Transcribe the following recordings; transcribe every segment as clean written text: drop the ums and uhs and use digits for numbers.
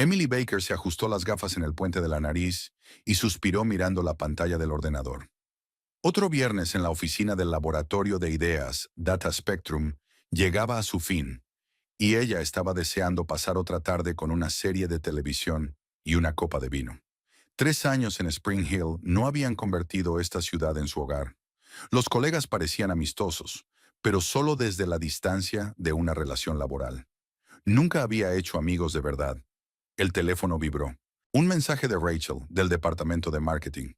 Emily Baker se ajustó las gafas en el puente de la nariz y suspiró mirando la pantalla del ordenador. Otro viernes en la oficina del laboratorio de ideas, Data Spectrum, llegaba a su fin, y ella estaba deseando pasar otra tarde con una serie de televisión y una copa de vino. 3 años en Spring Hill no habían convertido esta ciudad en su hogar. Los colegas parecían amistosos, pero solo desde la distancia de una relación laboral. Nunca había hecho amigos de verdad. El teléfono vibró. Un mensaje de Rachel, del departamento de marketing.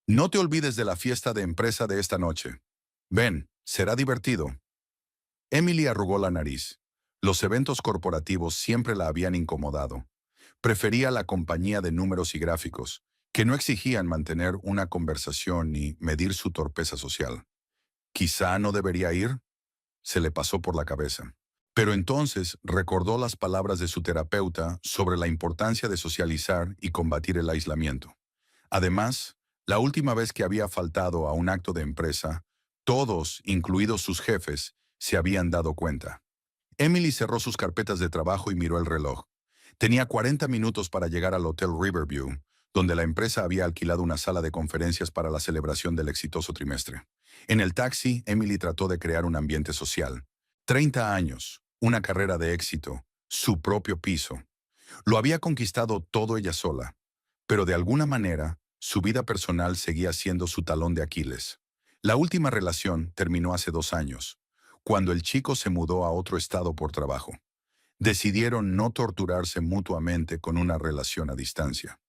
No te olvides de la fiesta de empresa de esta noche. Ven, será divertido. Emily arrugó la nariz. Los eventos corporativos siempre la habían incomodado. Prefería la compañía de números y gráficos, que no exigían mantener una conversación ni medir su torpeza social. Quizá no debería ir, se le pasó por la cabeza. Pero entonces recordó las palabras de su terapeuta sobre la importancia de socializar y combatir el aislamiento. Además, la última vez que había faltado a un acto de empresa, todos, incluidos sus jefes, se habían dado cuenta. Emily cerró sus carpetas de trabajo y miró el reloj. Tenía 40 minutos para llegar al Hotel Riverview, donde la empresa había alquilado una sala de conferencias para la celebración del exitoso trimestre. En el taxi, Emily trató de crear un ambiente social. 30 años, una carrera de éxito, su propio piso. Lo había conquistado todo ella sola, pero de alguna manera, su vida personal seguía siendo su talón de Aquiles. La última relación terminó hace 2 años, cuando el chico se mudó a otro estado por trabajo. Decidieron no torturarse mutuamente con una relación a distancia.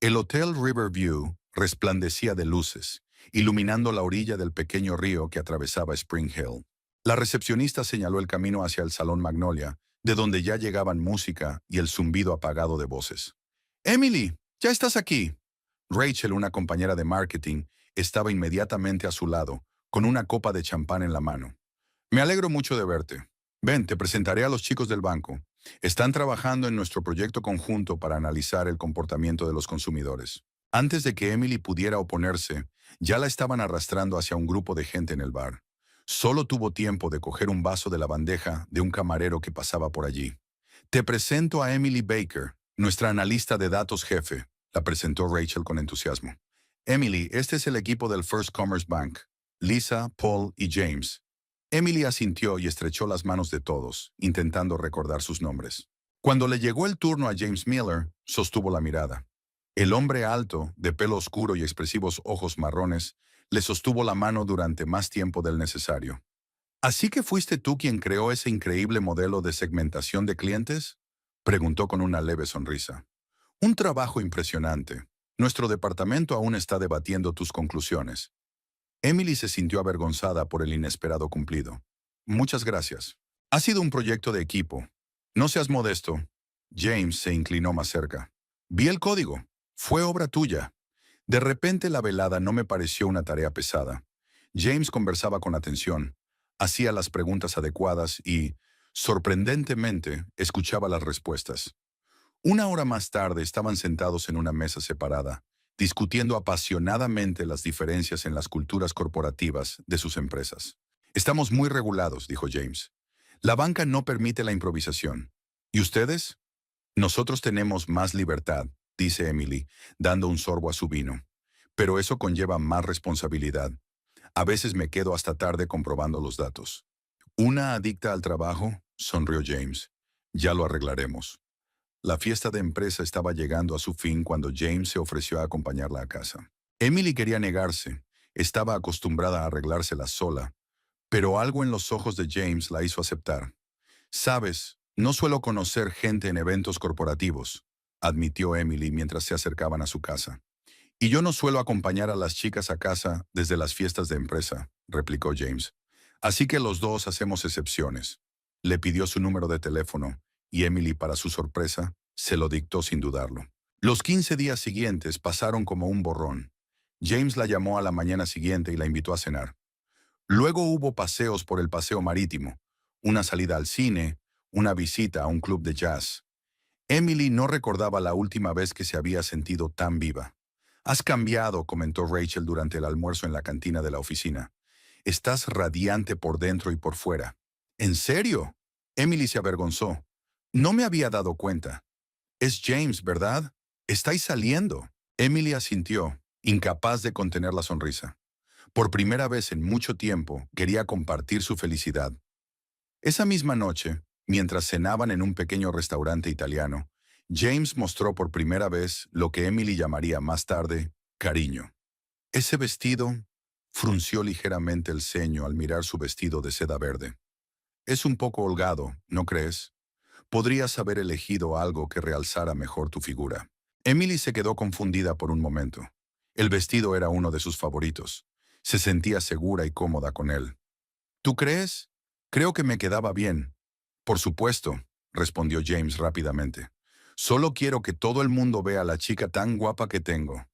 El Hotel Riverview resplandecía de luces, iluminando la orilla del pequeño río que atravesaba Spring Hill. La recepcionista señaló el camino hacia el Salón Magnolia, de donde ya llegaban música y el zumbido apagado de voces. «Emily, ya estás aquí». Rachel, una compañera de marketing, estaba inmediatamente a su lado, con una copa de champán en la mano. «Me alegro mucho de verte. Ven, te presentaré a los chicos del banco. Están trabajando en nuestro proyecto conjunto para analizar el comportamiento de los consumidores». Antes de que Emily pudiera oponerse, ya la estaban arrastrando hacia un grupo de gente en el bar. Solo tuvo tiempo de coger un vaso de la bandeja de un camarero que pasaba por allí. «Te presento a Emily Baker, nuestra analista de datos jefe», la presentó Rachel con entusiasmo. «Emily, este es el equipo del First Commerce Bank. Lisa, Paul y James». Emily asintió y estrechó las manos de todos, intentando recordar sus nombres. Cuando le llegó el turno a James Miller, sostuvo la mirada. El hombre alto, de pelo oscuro y expresivos ojos marrones, le sostuvo la mano durante más tiempo del necesario. «¿Así que fuiste tú quien creó ese increíble modelo de segmentación de clientes?», preguntó con una leve sonrisa. «Un trabajo impresionante. Nuestro departamento aún está debatiendo tus conclusiones». Emily se sintió avergonzada por el inesperado cumplido. «Muchas gracias. Ha sido un proyecto de equipo. No seas modesto». James se inclinó más cerca. «Vi el código. Fue obra tuya». De repente la velada no me pareció una tarea pesada. James conversaba con atención, hacía las preguntas adecuadas y, sorprendentemente, escuchaba las respuestas. Una hora más tarde estaban sentados en una mesa separada, discutiendo apasionadamente las diferencias en las culturas corporativas de sus empresas. «Estamos muy regulados», dijo James. «La banca no permite la improvisación. ¿Y ustedes?». «Nosotros tenemos más libertad», dice Emily, dando un sorbo a su vino. «Pero eso conlleva más responsabilidad. A veces me quedo hasta tarde comprobando los datos». «¿Una adicta al trabajo?», sonrió James. «Ya lo arreglaremos». La fiesta de empresa estaba llegando a su fin cuando James se ofreció a acompañarla a casa. Emily quería negarse. Estaba acostumbrada a arreglársela sola. Pero algo en los ojos de James la hizo aceptar. «Sabes, no suelo conocer gente en eventos corporativos», admitió Emily mientras se acercaban a su casa. «Y yo no suelo acompañar a las chicas a casa desde las fiestas de empresa», replicó James. «Así que los dos hacemos excepciones». Le pidió su número de teléfono y Emily, para su sorpresa, se lo dictó sin dudarlo. Los 15 días siguientes pasaron como un borrón. James la llamó a la mañana siguiente y la invitó a cenar. Luego hubo paseos por el paseo marítimo, una salida al cine, una visita a un club de jazz. Emily no recordaba la última vez que se había sentido tan viva. «Has cambiado», comentó Rachel durante el almuerzo en la cantina de la oficina. «Estás radiante por dentro y por fuera». «¿En serio?». Emily se avergonzó. «No me había dado cuenta». Es James, ¿verdad? Estáis saliendo. Emily asintió, incapaz de contener la sonrisa. Por primera vez en mucho tiempo, quería compartir su felicidad. Esa misma noche, mientras cenaban en un pequeño restaurante italiano, James mostró por primera vez lo que Emily llamaría más tarde cariño. Ese vestido frunció ligeramente el ceño al mirar su vestido de seda verde. Es un poco holgado, ¿no crees? Podrías haber elegido algo que realzara mejor tu figura. Emily se quedó confundida por un momento. El vestido era uno de sus favoritos. Se sentía segura y cómoda con él. ¿Tú crees? Creo que me quedaba bien. Por supuesto, respondió James rápidamente. Solo quiero que todo el mundo vea a la chica tan guapa que tengo.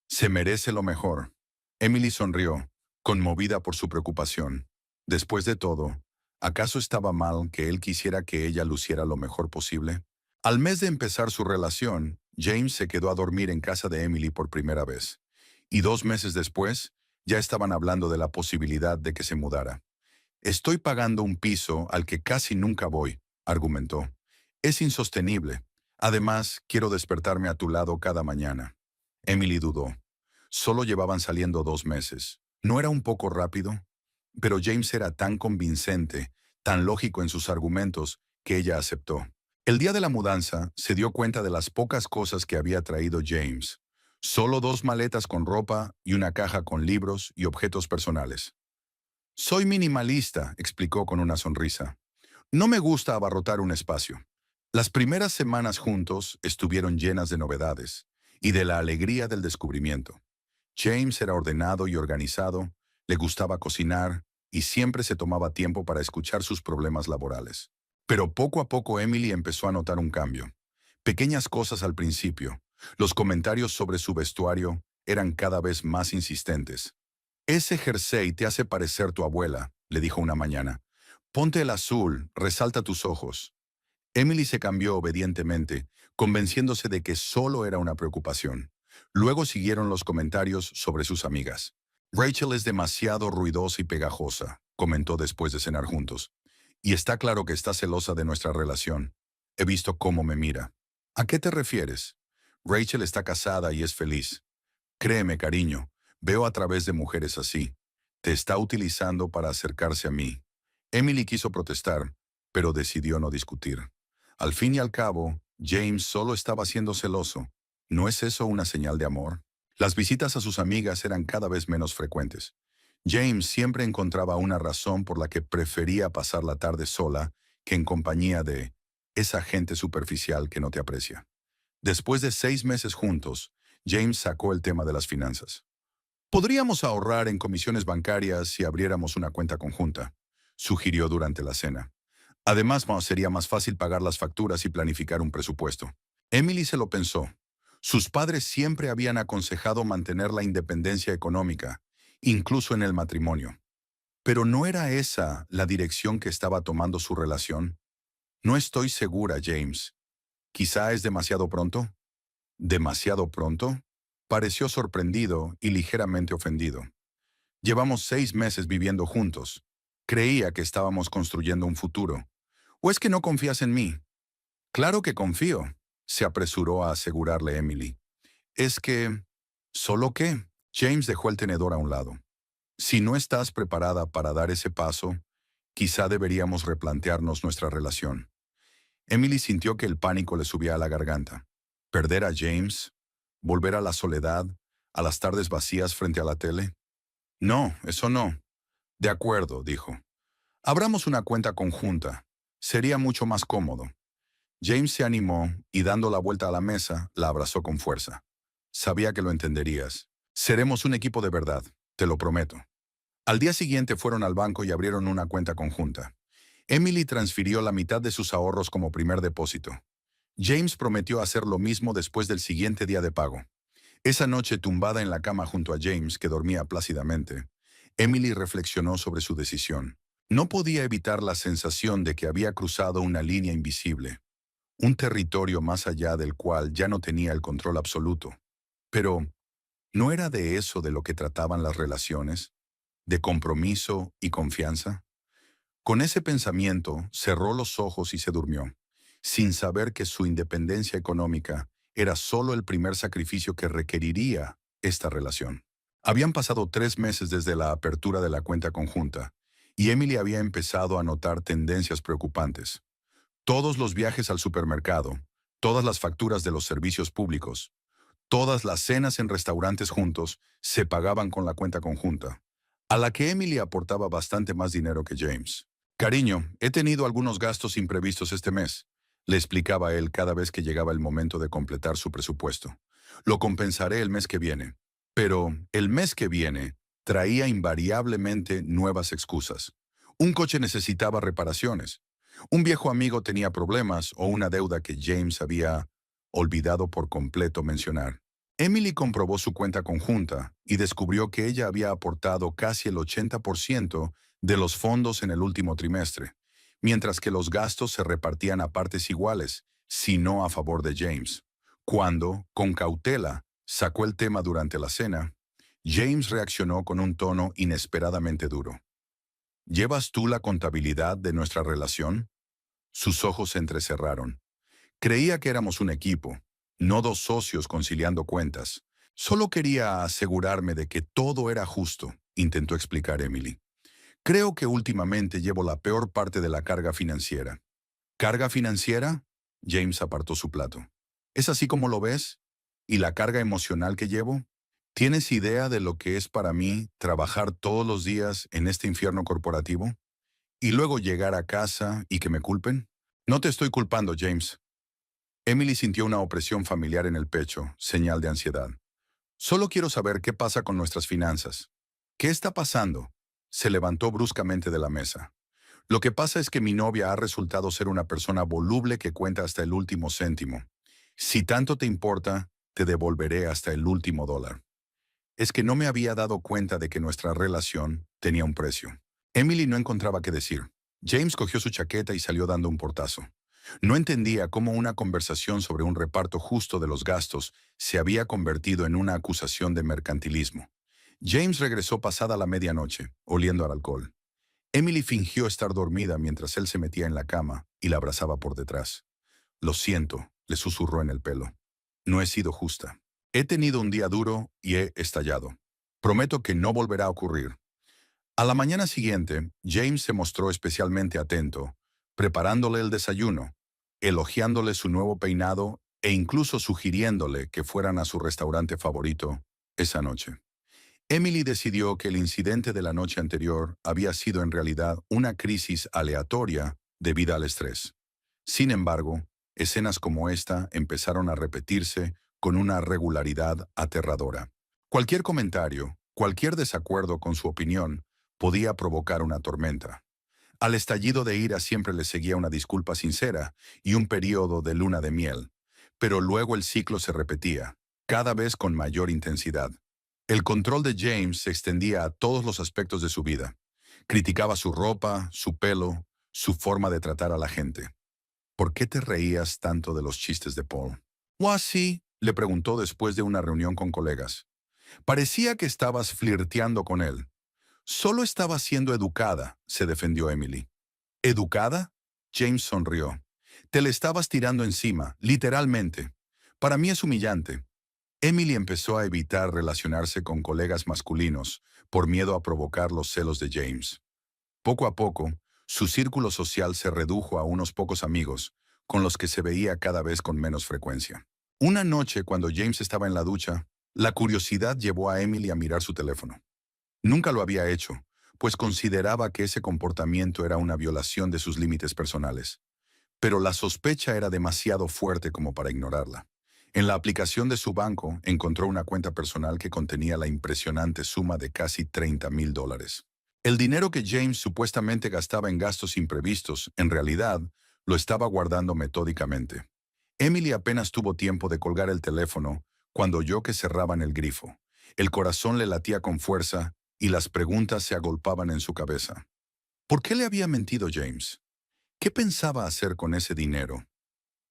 Se merece lo mejor. Emily sonrió, conmovida por su preocupación. Después de todo, ¿acaso estaba mal que él quisiera que ella luciera lo mejor posible? Al mes de empezar su relación, James se quedó a dormir en casa de Emily por primera vez. Y 2 meses después, ya estaban hablando de la posibilidad de que se mudara. Estoy pagando un piso al que casi nunca voy, argumentó. Es insostenible. Además, quiero despertarme a tu lado cada mañana. Emily dudó. Solo llevaban saliendo 2 meses. ¿No era un poco rápido? Pero James era tan convincente, tan lógico en sus argumentos, que ella aceptó. El día de la mudanza, se dio cuenta de las pocas cosas que había traído James. Solo 2 maletas con ropa y una caja con libros y objetos personales. Soy minimalista, explicó con una sonrisa. No me gusta abarrotar un espacio. Las primeras semanas juntos estuvieron llenas de novedades y de la alegría del descubrimiento. James era ordenado y organizado, le gustaba cocinar y siempre se tomaba tiempo para escuchar sus problemas laborales. Pero poco a poco Emily empezó a notar un cambio. Pequeñas cosas al principio. Los comentarios sobre su vestuario eran cada vez más insistentes. Ese jersey te hace parecer tu abuela, le dijo una mañana. Ponte el azul, resalta tus ojos. Emily se cambió obedientemente, convenciéndose de que solo era una preocupación. Luego siguieron los comentarios sobre sus amigas. Rachel es demasiado ruidosa y pegajosa, comentó después de cenar juntos. Y está claro que está celosa de nuestra relación. He visto cómo me mira. ¿A qué te refieres? Rachel está casada y es feliz. Créeme, cariño, veo a través de mujeres así. Te está utilizando para acercarse a mí. Emily quiso protestar, pero decidió no discutir. Al fin y al cabo, James solo estaba siendo celoso. ¿No es eso una señal de amor? Las visitas a sus amigas eran cada vez menos frecuentes. James siempre encontraba una razón por la que prefería pasar la tarde sola que en compañía de esa gente superficial que no te aprecia. Después de 6 meses juntos, James sacó el tema de las finanzas. Podríamos ahorrar en comisiones bancarias si abriéramos una cuenta conjunta, sugirió durante la cena. Además, sería más fácil pagar las facturas y planificar un presupuesto. Emily se lo pensó. Sus padres siempre habían aconsejado mantener la independencia económica, incluso en el matrimonio. Pero ¿no era esa la dirección que estaba tomando su relación? No estoy segura, James. ¿Quizá es demasiado pronto? ¿Demasiado pronto? Pareció sorprendido y ligeramente ofendido. Llevamos 6 meses viviendo juntos. Creía que estábamos construyendo un futuro. ¿O es que no confías en mí? Claro que confío, se apresuró a asegurarle Emily. Es que... ¿Solo qué? James dejó el tenedor a un lado. Si no estás preparada para dar ese paso, quizá deberíamos replantearnos nuestra relación. Emily sintió que el pánico le subía a la garganta. ¿Perder a James? ¿Volver a la soledad? ¿A las tardes vacías frente a la tele? No, eso no. De acuerdo, dijo. Abramos una cuenta conjunta. Sería mucho más cómodo. James se animó y dando la vuelta a la mesa, la abrazó con fuerza. Sabía que lo entenderías. Seremos un equipo de verdad, te lo prometo. Al día siguiente fueron al banco y abrieron una cuenta conjunta. Emily transfirió la mitad de sus ahorros como primer depósito. James prometió hacer lo mismo después del siguiente día de pago. Esa noche, tumbada en la cama junto a James, que dormía plácidamente, Emily reflexionó sobre su decisión. No podía evitar la sensación de que había cruzado una línea invisible, un territorio más allá del cual ya no tenía el control absoluto. Pero, ¿no era de eso de lo que trataban las relaciones? ¿De compromiso y confianza? Con ese pensamiento, cerró los ojos y se durmió. sin saber que su independencia económica era solo el primer sacrificio que requeriría esta relación. Habían pasado 3 meses desde la apertura de la cuenta conjunta, y Emily había empezado a notar tendencias preocupantes. Todos los viajes al supermercado, todas las facturas de los servicios públicos, todas las cenas en restaurantes juntos se pagaban con la cuenta conjunta, a la que Emily aportaba bastante más dinero que James. Cariño, he tenido algunos gastos imprevistos este mes, le explicaba él cada vez que llegaba el momento de completar su presupuesto. Lo compensaré el mes que viene. Pero el mes que viene traía invariablemente nuevas excusas. Un coche necesitaba reparaciones. Un viejo amigo tenía problemas o una deuda que James había olvidado por completo mencionar. Emily comprobó su cuenta conjunta y descubrió que ella había aportado casi el 80% de los fondos en el último trimestre, mientras que los gastos se repartían a partes iguales, si no a favor de James. Cuando, con cautela, sacó el tema durante la cena, James reaccionó con un tono inesperadamente duro. ¿Llevas tú la contabilidad de nuestra relación? Sus ojos se entrecerraron. Creía que éramos un equipo, no dos socios conciliando cuentas. Solo quería asegurarme de que todo era justo, intentó explicar Emily. Creo que últimamente llevo la peor parte de la carga financiera. ¿Carga financiera? James apartó su plato. ¿Es así como lo ves? ¿Y la carga emocional que llevo? ¿Tienes idea de lo que es para mí trabajar todos los días en este infierno corporativo? ¿Y luego llegar a casa y que me culpen? No te estoy culpando, James. Emily sintió una opresión familiar en el pecho, señal de ansiedad. Solo quiero saber qué pasa con nuestras finanzas. ¿Qué está pasando? Se levantó bruscamente de la mesa. Lo que pasa es que mi novia ha resultado ser una persona voluble que cuenta hasta el último céntimo. Si tanto te importa, te devolveré hasta el último dólar. Es que no me había dado cuenta de que nuestra relación tenía un precio. Emily no encontraba qué decir. James cogió su chaqueta y salió dando un portazo. No entendía cómo una conversación sobre un reparto justo de los gastos se había convertido en una acusación de mercantilismo. James regresó pasada la medianoche, oliendo al alcohol. Emily fingió estar dormida mientras él se metía en la cama y la abrazaba por detrás. Lo siento, le susurró en el pelo. No he sido justa. He tenido un día duro y he estallado. Prometo que no volverá a ocurrir. A la mañana siguiente, James se mostró especialmente atento, preparándole el desayuno, elogiándole su nuevo peinado e incluso sugiriéndole que fueran a su restaurante favorito esa noche. Emily decidió que el incidente de la noche anterior había sido en realidad una crisis aleatoria debida al estrés. Sin embargo, escenas como esta empezaron a repetirse con una regularidad aterradora. Cualquier comentario, cualquier desacuerdo con su opinión, podía provocar una tormenta. Al estallido de ira siempre le seguía una disculpa sincera y un periodo de luna de miel, pero luego el ciclo se repetía, cada vez con mayor intensidad. El control de James se extendía a todos los aspectos de su vida. Criticaba su ropa, su pelo, su forma de tratar a la gente. ¿Por qué te reías tanto de los chistes de Paul? ¿O así? Le preguntó después de una reunión con colegas. Parecía que estabas flirteando con él. Solo estaba siendo educada, se defendió Emily. ¿Educada? James sonrió. Te le estabas tirando encima, literalmente. Para mí es humillante. Emily empezó a evitar relacionarse con colegas masculinos por miedo a provocar los celos de James. Poco a poco, su círculo social se redujo a unos pocos amigos, con los que se veía cada vez con menos frecuencia. Una noche, cuando James estaba en la ducha, la curiosidad llevó a Emily a mirar su teléfono. Nunca lo había hecho, pues consideraba que ese comportamiento era una violación de sus límites personales. Pero la sospecha era demasiado fuerte como para ignorarla. En la aplicación de su banco encontró una cuenta personal que contenía la impresionante suma de casi $30,000. El dinero que James supuestamente gastaba en gastos imprevistos, en realidad, lo estaba guardando metódicamente. Emily apenas tuvo tiempo de colgar el teléfono cuando oyó que cerraban el grifo. El corazón le latía con fuerza y las preguntas se agolpaban en su cabeza. ¿Por qué le había mentido James? ¿Qué pensaba hacer con ese dinero?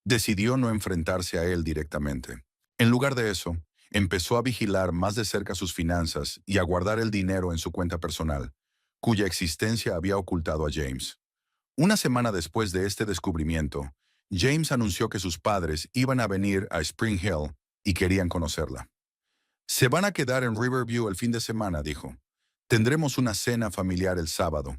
Decidió no enfrentarse a él directamente. En lugar de eso, empezó a vigilar más de cerca sus finanzas y a guardar el dinero en su cuenta personal, cuya existencia había ocultado a James. Una semana después de este descubrimiento, James anunció que sus padres iban a venir a Spring Hill y querían conocerla. Se van a quedar en Riverview el fin de semana, dijo. Tendremos una cena familiar el sábado.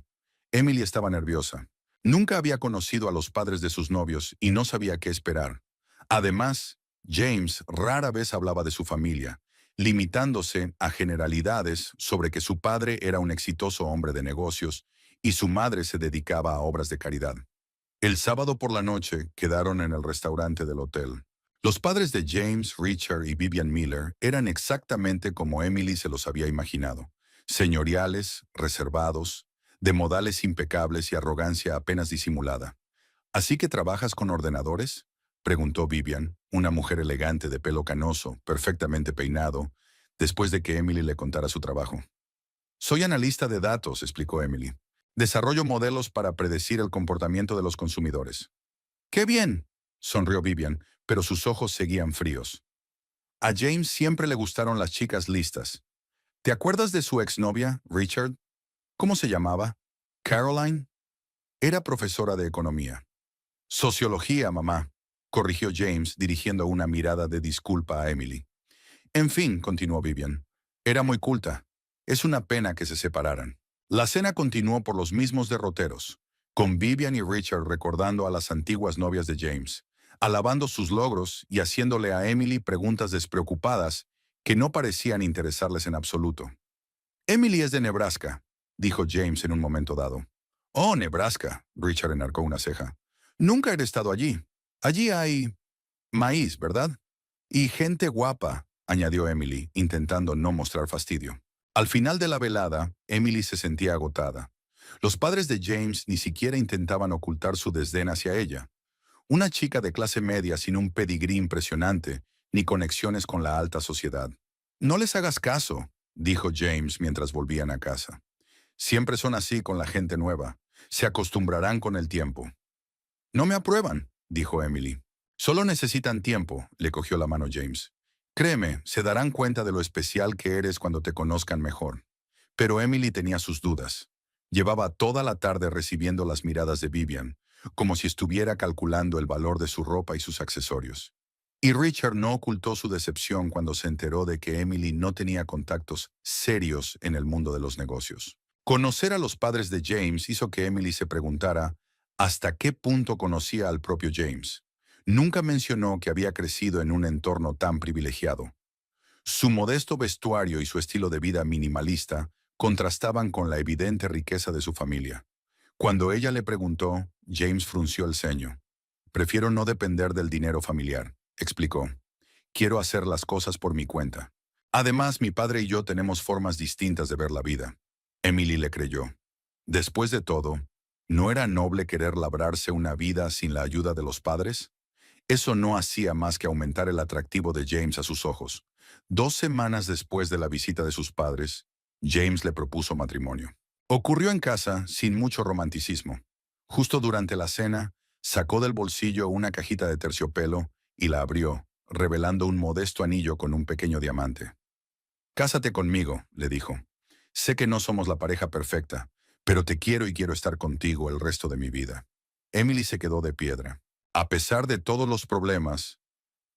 Emily estaba nerviosa. Nunca había conocido a los padres de sus novios y no sabía qué esperar. Además, James rara vez hablaba de su familia, limitándose a generalidades sobre que su padre era un exitoso hombre de negocios y su madre se dedicaba a obras de caridad. El sábado por la noche quedaron en el restaurante del hotel. Los padres de James, Richard y Vivian Miller eran exactamente como Emily se los había imaginado. Señoriales, reservados, de modales impecables y arrogancia apenas disimulada. ¿Así que trabajas con ordenadores?, preguntó Vivian, una mujer elegante de pelo canoso, perfectamente peinado, después de que Emily le contara su trabajo. Soy analista de datos, explicó Emily. Desarrollo modelos para predecir el comportamiento de los consumidores. ¡Qué bien!, sonrió Vivian, pero sus ojos seguían fríos. A James siempre le gustaron las chicas listas. ¿Te acuerdas de su exnovia, Richard? ¿Cómo se llamaba? ¿Caroline? Era profesora de economía. Sociología, mamá, corrigió James, dirigiendo una mirada de disculpa a Emily. En fin, continuó Vivian, era muy culta. Es una pena que se separaran. La cena continuó por los mismos derroteros, con Vivian y Richard recordando a las antiguas novias de James, alabando sus logros y haciéndole a Emily preguntas despreocupadas que no parecían interesarles en absoluto. Emily es de Nebraska, dijo James en un momento dado. Oh, Nebraska, Richard enarcó una ceja. Nunca he estado allí. Allí hay maíz, ¿verdad? Y gente guapa, añadió Emily, intentando no mostrar fastidio. Al final de la velada, Emily se sentía agotada. Los padres de James ni siquiera intentaban ocultar su desdén hacia ella. Una chica de clase media sin un pedigrí impresionante, ni conexiones con la alta sociedad. No les hagas caso, dijo James mientras volvían a casa. Siempre son así con la gente nueva. Se acostumbrarán con el tiempo. No me aprueban, dijo Emily. Solo necesitan tiempo, le cogió la mano James. Créeme, se darán cuenta de lo especial que eres cuando te conozcan mejor. Pero Emily tenía sus dudas. Llevaba toda la tarde recibiendo las miradas de Vivian, como si estuviera calculando el valor de su ropa y sus accesorios. Y Richard no ocultó su decepción cuando se enteró de que Emily no tenía contactos serios en el mundo de los negocios. Conocer a los padres de James hizo que Emily se preguntara hasta qué punto conocía al propio James. Nunca mencionó que había crecido en un entorno tan privilegiado. Su modesto vestuario y su estilo de vida minimalista contrastaban con la evidente riqueza de su familia. Cuando ella le preguntó, James frunció el ceño. Prefiero no depender del dinero familiar, explicó. Quiero hacer las cosas por mi cuenta. Además, mi padre y yo tenemos formas distintas de ver la vida. Emily le creyó. Después de todo, ¿no era noble querer labrarse una vida sin la ayuda de los padres? Eso no hacía más que aumentar el atractivo de James a sus ojos. 2 semanas después de la visita de sus padres, James le propuso matrimonio. Ocurrió en casa sin mucho romanticismo. Justo durante la cena, sacó del bolsillo una cajita de terciopelo y la abrió, revelando un modesto anillo con un pequeño diamante. «Cásate conmigo», le dijo. «Sé que no somos la pareja perfecta, pero te quiero y quiero estar contigo el resto de mi vida». Emily se quedó de piedra. A pesar de todos los problemas,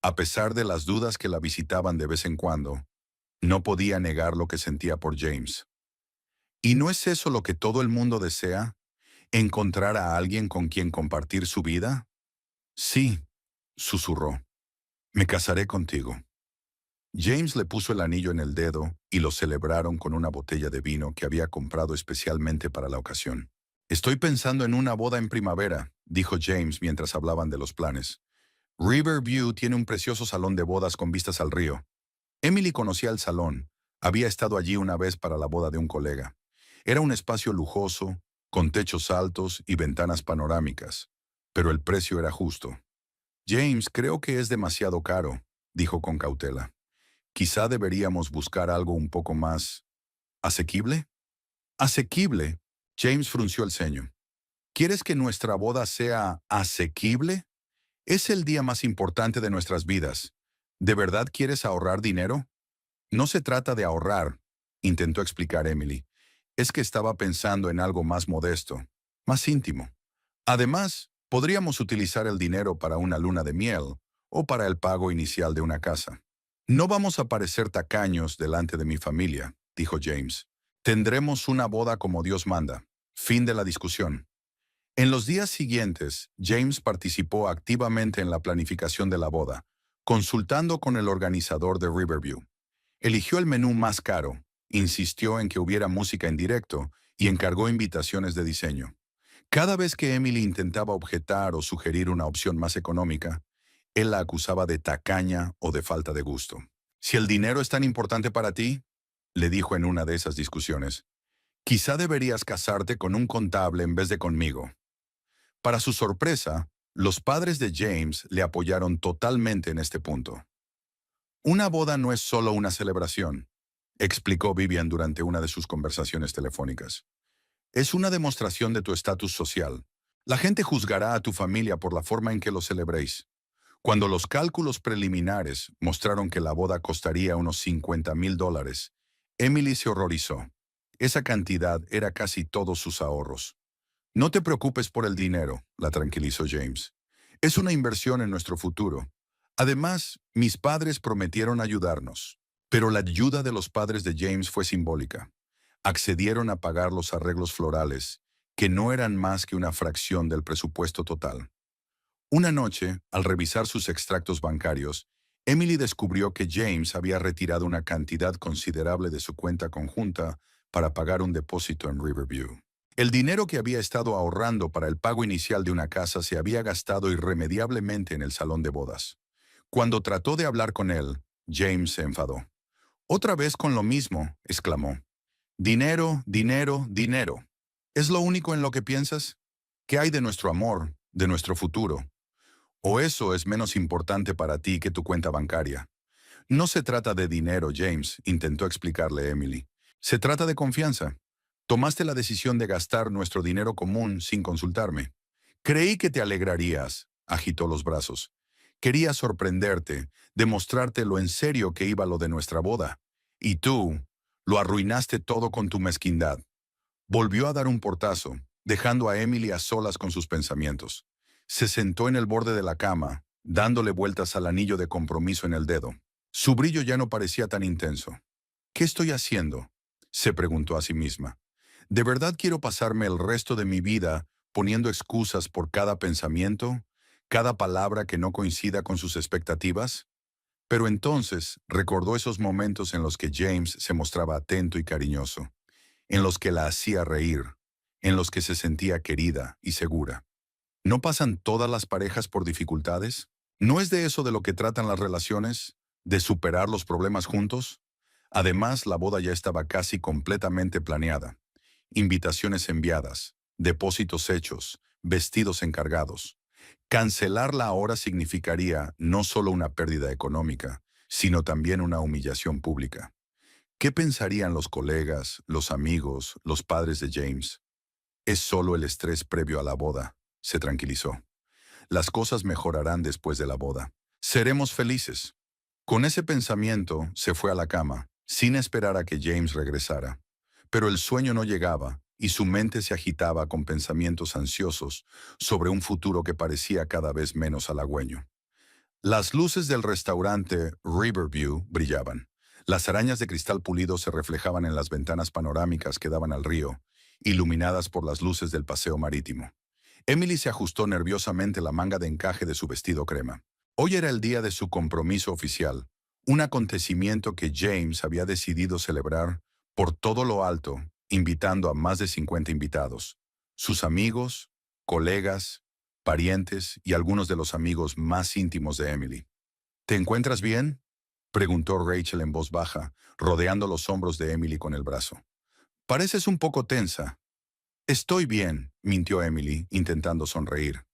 a pesar de las dudas que la visitaban de vez en cuando, no podía negar lo que sentía por James. ¿Y no es eso lo que todo el mundo desea? ¿Encontrar a alguien con quien compartir su vida? Sí, susurró. Me casaré contigo. James le puso el anillo en el dedo y lo celebraron con una botella de vino que había comprado especialmente para la ocasión. Estoy pensando en una boda en primavera, dijo James mientras hablaban de los planes. Riverview tiene un precioso salón de bodas con vistas al río. Emily conocía el salón. Había estado allí una vez para la boda de un colega. Era un espacio lujoso, con techos altos y ventanas panorámicas. Pero el precio era justo. James, creo que es demasiado caro, dijo con cautela. Quizá deberíamos buscar algo un poco más asequible. ¿Asequible? James frunció el ceño. ¿Quieres que nuestra boda sea asequible? Es el día más importante de nuestras vidas. ¿De verdad quieres ahorrar dinero? No se trata de ahorrar, intentó explicar Emily. Es que estaba pensando en algo más modesto, más íntimo. Además, Podríamos utilizar el dinero para una luna de miel o para el pago inicial de una casa. No vamos a parecer tacaños delante de mi familia, dijo James. Tendremos una boda como Dios manda. Fin de la discusión. En los días siguientes, James participó activamente en la planificación de la boda, consultando con el organizador de Riverview. Eligió el menú más caro, insistió en que hubiera música en directo y encargó invitaciones de diseño. Cada vez que Emily intentaba objetar o sugerir una opción más económica, él la acusaba de tacaña o de falta de gusto. Si el dinero es tan importante para ti, le dijo en una de esas discusiones, quizá deberías casarte con un contable en vez de conmigo. Para su sorpresa, los padres de James le apoyaron totalmente en este punto. Una boda no es solo una celebración, explicó Vivian durante una de sus conversaciones telefónicas. Es una demostración de tu estatus social. La gente juzgará a tu familia por la forma en que lo celebréis. Cuando los cálculos preliminares mostraron que la boda costaría unos $50,000, Emily se horrorizó. Esa cantidad era casi todos sus ahorros. No te preocupes por el dinero, la tranquilizó James. Es una inversión en nuestro futuro. Además, mis padres prometieron ayudarnos. Pero la ayuda de los padres de James fue simbólica. Accedieron a pagar los arreglos florales, que no eran más que una fracción del presupuesto total. Una noche, al revisar sus extractos bancarios, Emily descubrió que James había retirado una cantidad considerable de su cuenta conjunta para pagar un depósito en Riverview. El dinero que había estado ahorrando para el pago inicial de una casa se había gastado irremediablemente en el salón de bodas. Cuando trató de hablar con él, James se enfadó. «Otra vez con lo mismo», exclamó. «Dinero, dinero, dinero. ¿Es lo único en lo que piensas? ¿Qué hay de nuestro amor, de nuestro futuro? ¿O eso es menos importante para ti que tu cuenta bancaria?» «No se trata de dinero, James», intentó explicarle Emily. «Se trata de confianza. Tomaste la decisión de gastar nuestro dinero común sin consultarme. Creí que te alegrarías», agitó los brazos. «Quería sorprenderte, demostrarte lo en serio que iba lo de nuestra boda. Y tú lo arruinaste todo con tu mezquindad». Volvió a dar un portazo, dejando a Emily a solas con sus pensamientos. Se sentó en el borde de la cama, dándole vueltas al anillo de compromiso en el dedo. Su brillo ya no parecía tan intenso. «¿Qué estoy haciendo?», se preguntó a sí misma. «¿De verdad quiero pasarme el resto de mi vida poniendo excusas por cada pensamiento, cada palabra que no coincida con sus expectativas?» Pero entonces recordó esos momentos en los que James se mostraba atento y cariñoso, en los que la hacía reír, en los que se sentía querida y segura. ¿No pasan todas las parejas por dificultades? ¿No es de eso de lo que tratan las relaciones? ¿De superar los problemas juntos? Además, la boda ya estaba casi completamente planeada. Invitaciones enviadas, depósitos hechos, vestidos encargados. Cancelarla ahora significaría no solo una pérdida económica, sino también una humillación pública. ¿Qué pensarían los colegas, los amigos, los padres de James? Es solo el estrés previo a la boda, se tranquilizó. Las cosas mejorarán después de la boda. Seremos felices. Con ese pensamiento se fue a la cama, sin esperar a que James regresara. Pero el sueño no llegaba y su mente se agitaba con pensamientos ansiosos sobre un futuro que parecía cada vez menos halagüeño. Las luces del restaurante Riverview brillaban. Las arañas de cristal pulido se reflejaban en las ventanas panorámicas que daban al río, iluminadas por las luces del paseo marítimo. Emily se ajustó nerviosamente la manga de encaje de su vestido crema. Hoy era el día de su compromiso oficial, un acontecimiento que James había decidido celebrar por todo lo alto, invitando a más de 50 invitados, sus amigos, colegas, parientes y algunos de los amigos más íntimos de Emily. «¿Te encuentras bien?», preguntó Rachel en voz baja, rodeando los hombros de Emily con el brazo. «Pareces un poco tensa». «Estoy bien», mintió Emily, intentando sonreír.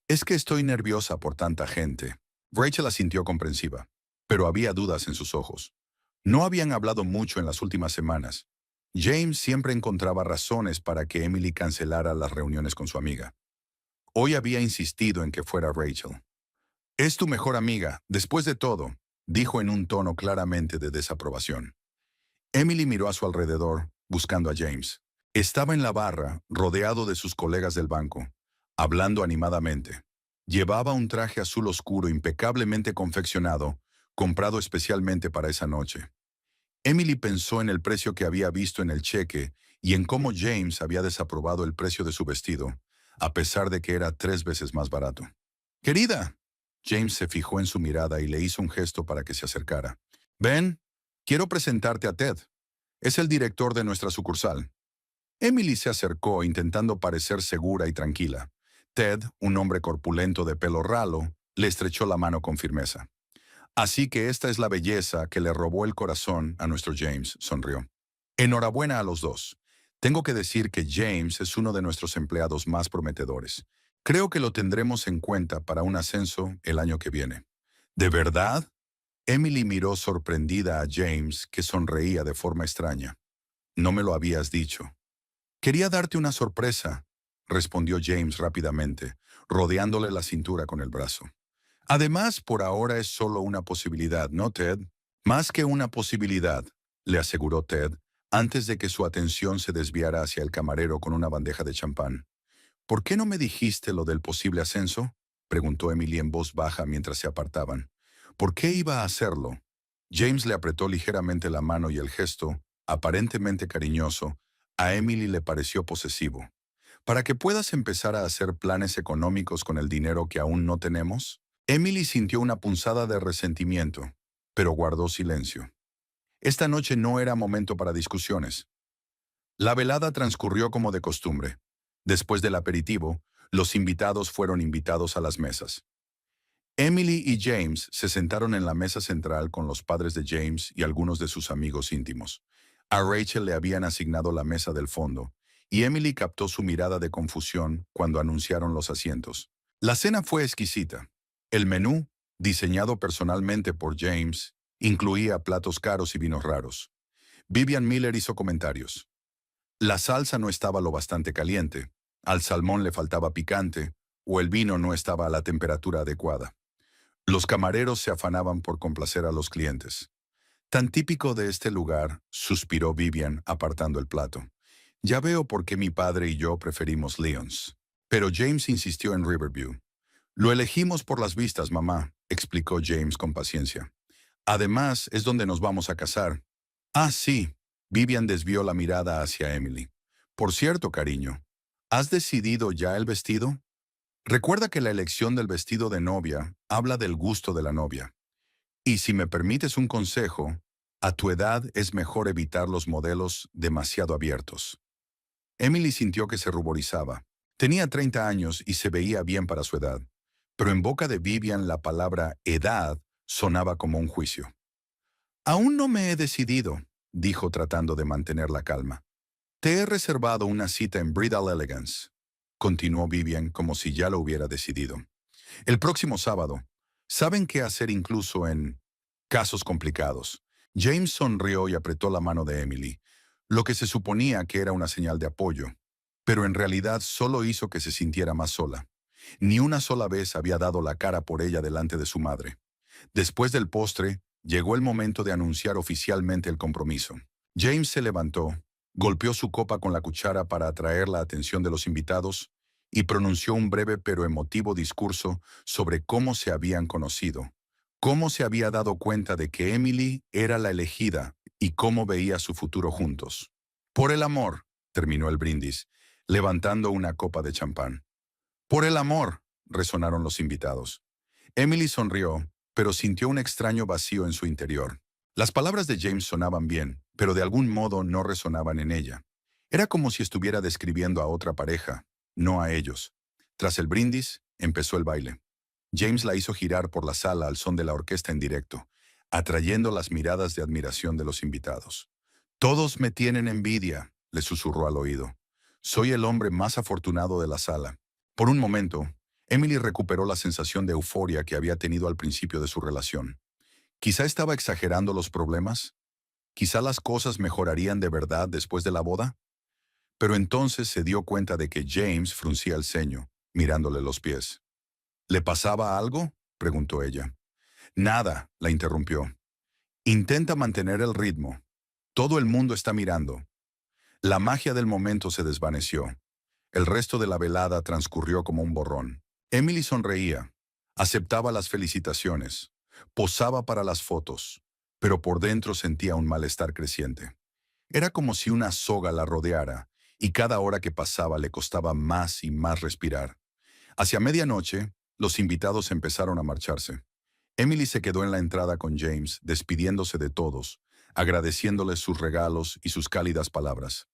«Es que estoy nerviosa por tanta gente». Rachel asintió comprensiva, pero había dudas en sus ojos. No habían hablado mucho en las últimas semanas. James siempre encontraba razones para que Emily cancelara las reuniones con su amiga. Hoy había insistido en que fuera Rachel. «Es tu mejor amiga, después de todo», dijo en un tono claramente de desaprobación. Emily miró a su alrededor, buscando a James. Estaba en la barra, rodeado de sus colegas del banco, hablando animadamente. Llevaba un traje azul oscuro impecablemente confeccionado, comprado especialmente para esa noche. Emily pensó en el precio que había visto en el cheque y en cómo James había desaprobado el precio de su vestido, a pesar de que era 3 veces más barato. «Querida», James se fijó en su mirada y le hizo un gesto para que se acercara. «Ven, quiero presentarte a Ted. Es el director de nuestra sucursal». Emily se acercó intentando parecer segura y tranquila. Ted, un hombre corpulento de pelo ralo, le estrechó la mano con firmeza. «Así que esta es la belleza que le robó el corazón a nuestro James», sonrió. «Enhorabuena a los dos. Tengo que decir que James es uno de nuestros empleados más prometedores. Creo que lo tendremos en cuenta para un ascenso el año que viene». «¿De verdad?». Emily miró sorprendida a James, que sonreía de forma extraña. «No me lo habías dicho». «Quería darte una sorpresa», respondió James rápidamente, rodeándole la cintura con el brazo. «Además, por ahora es solo una posibilidad, ¿no, Ted?». «Más que una posibilidad», le aseguró Ted, antes de que su atención se desviara hacia el camarero con una bandeja de champán. «¿Por qué no me dijiste lo del posible ascenso?», preguntó Emily en voz baja mientras se apartaban. «¿Por qué iba a hacerlo?». James le apretó ligeramente la mano y el gesto, aparentemente cariñoso, a Emily le pareció posesivo. «¿Para que puedas empezar a hacer planes económicos con el dinero que aún no tenemos?». Emily sintió una punzada de resentimiento, pero guardó silencio. Esta noche no era momento para discusiones. La velada transcurrió como de costumbre. Después del aperitivo, los invitados fueron invitados a las mesas. Emily y James se sentaron en la mesa central con los padres de James y algunos de sus amigos íntimos. A Rachel le habían asignado la mesa del fondo, y Emily captó su mirada de confusión cuando anunciaron los asientos. La cena fue exquisita. El menú, diseñado personalmente por James, incluía platos caros y vinos raros. Vivian Miller hizo comentarios. La salsa no estaba lo bastante caliente, al salmón le faltaba picante, o el vino no estaba a la temperatura adecuada. Los camareros se afanaban por complacer a los clientes. «Tan típico de este lugar», suspiró Vivian apartando el plato. «Ya veo por qué mi padre y yo preferimos Lyons». Pero James insistió en Riverview. «Lo elegimos por las vistas, mamá», explicó James con paciencia. «Además, es donde nos vamos a casar». «Ah, sí». Vivian desvió la mirada hacia Emily. «Por cierto, cariño, ¿has decidido ya el vestido?». Recuerda que la elección del vestido de novia habla del gusto de la novia. Y si me permites un consejo, a tu edad es mejor evitar los modelos demasiado abiertos». Emily sintió que se ruborizaba. Tenía 30 años y se veía bien para su edad, pero en boca de Vivian la palabra edad sonaba como un juicio. «Aún no me he decidido», dijo tratando de mantener la calma. «Te he reservado una cita en Bridal Elegance», continuó Vivian como si ya lo hubiera decidido. «El próximo sábado. Saben qué hacer incluso en casos complicados». James sonrió y apretó la mano de Emily, lo que se suponía que era una señal de apoyo, pero en realidad solo hizo que se sintiera más sola. Ni una sola vez había dado la cara por ella delante de su madre. Después del postre, llegó el momento de anunciar oficialmente el compromiso. James se levantó, golpeó su copa con la cuchara para atraer la atención de los invitados y pronunció un breve pero emotivo discurso sobre cómo se habían conocido, cómo se había dado cuenta de que Emily era la elegida y cómo veía su futuro juntos. «Por el amor», terminó el brindis, levantando una copa de champán. «Por el amor», resonaron los invitados. Emily sonrió, pero sintió un extraño vacío en su interior. Las palabras de James sonaban bien, pero de algún modo no resonaban en ella. Era como si estuviera describiendo a otra pareja, no a ellos. Tras el brindis, empezó el baile. James la hizo girar por la sala al son de la orquesta en directo, atrayendo las miradas de admiración de los invitados. «Todos me tienen envidia», le susurró al oído. «Soy el hombre más afortunado de la sala». Por un momento, Emily recuperó la sensación de euforia que había tenido al principio de su relación. Quizá estaba exagerando los problemas. Quizá las cosas mejorarían de verdad después de la boda. Pero entonces se dio cuenta de que James fruncía el ceño, mirándole los pies. «¿Le pasaba algo?», preguntó ella. «Nada», la interrumpió. «Intenta mantener el ritmo. Todo el mundo está mirando». La magia del momento se desvaneció. El resto de la velada transcurrió como un borrón. Emily sonreía, aceptaba las felicitaciones, posaba para las fotos, pero por dentro sentía un malestar creciente. Era como si una soga la rodeara, y cada hora que pasaba le costaba más y más respirar. Hacia medianoche, los invitados empezaron a marcharse. Emily se quedó en la entrada con James, despidiéndose de todos, agradeciéndoles sus regalos y sus cálidas palabras.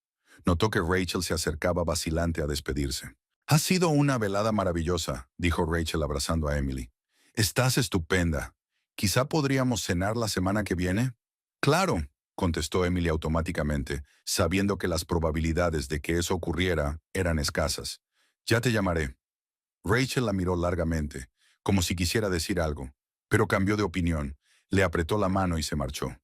Notó que Rachel se acercaba vacilante a despedirse. «Ha sido una velada maravillosa», dijo Rachel abrazando a Emily. «Estás estupenda. ¿Quizá podríamos cenar la semana que viene?» «Claro», contestó Emily automáticamente, sabiendo que las probabilidades de que eso ocurriera eran escasas. «Ya te llamaré». Rachel la miró largamente, como si quisiera decir algo, pero cambió de opinión, le apretó la mano y se marchó.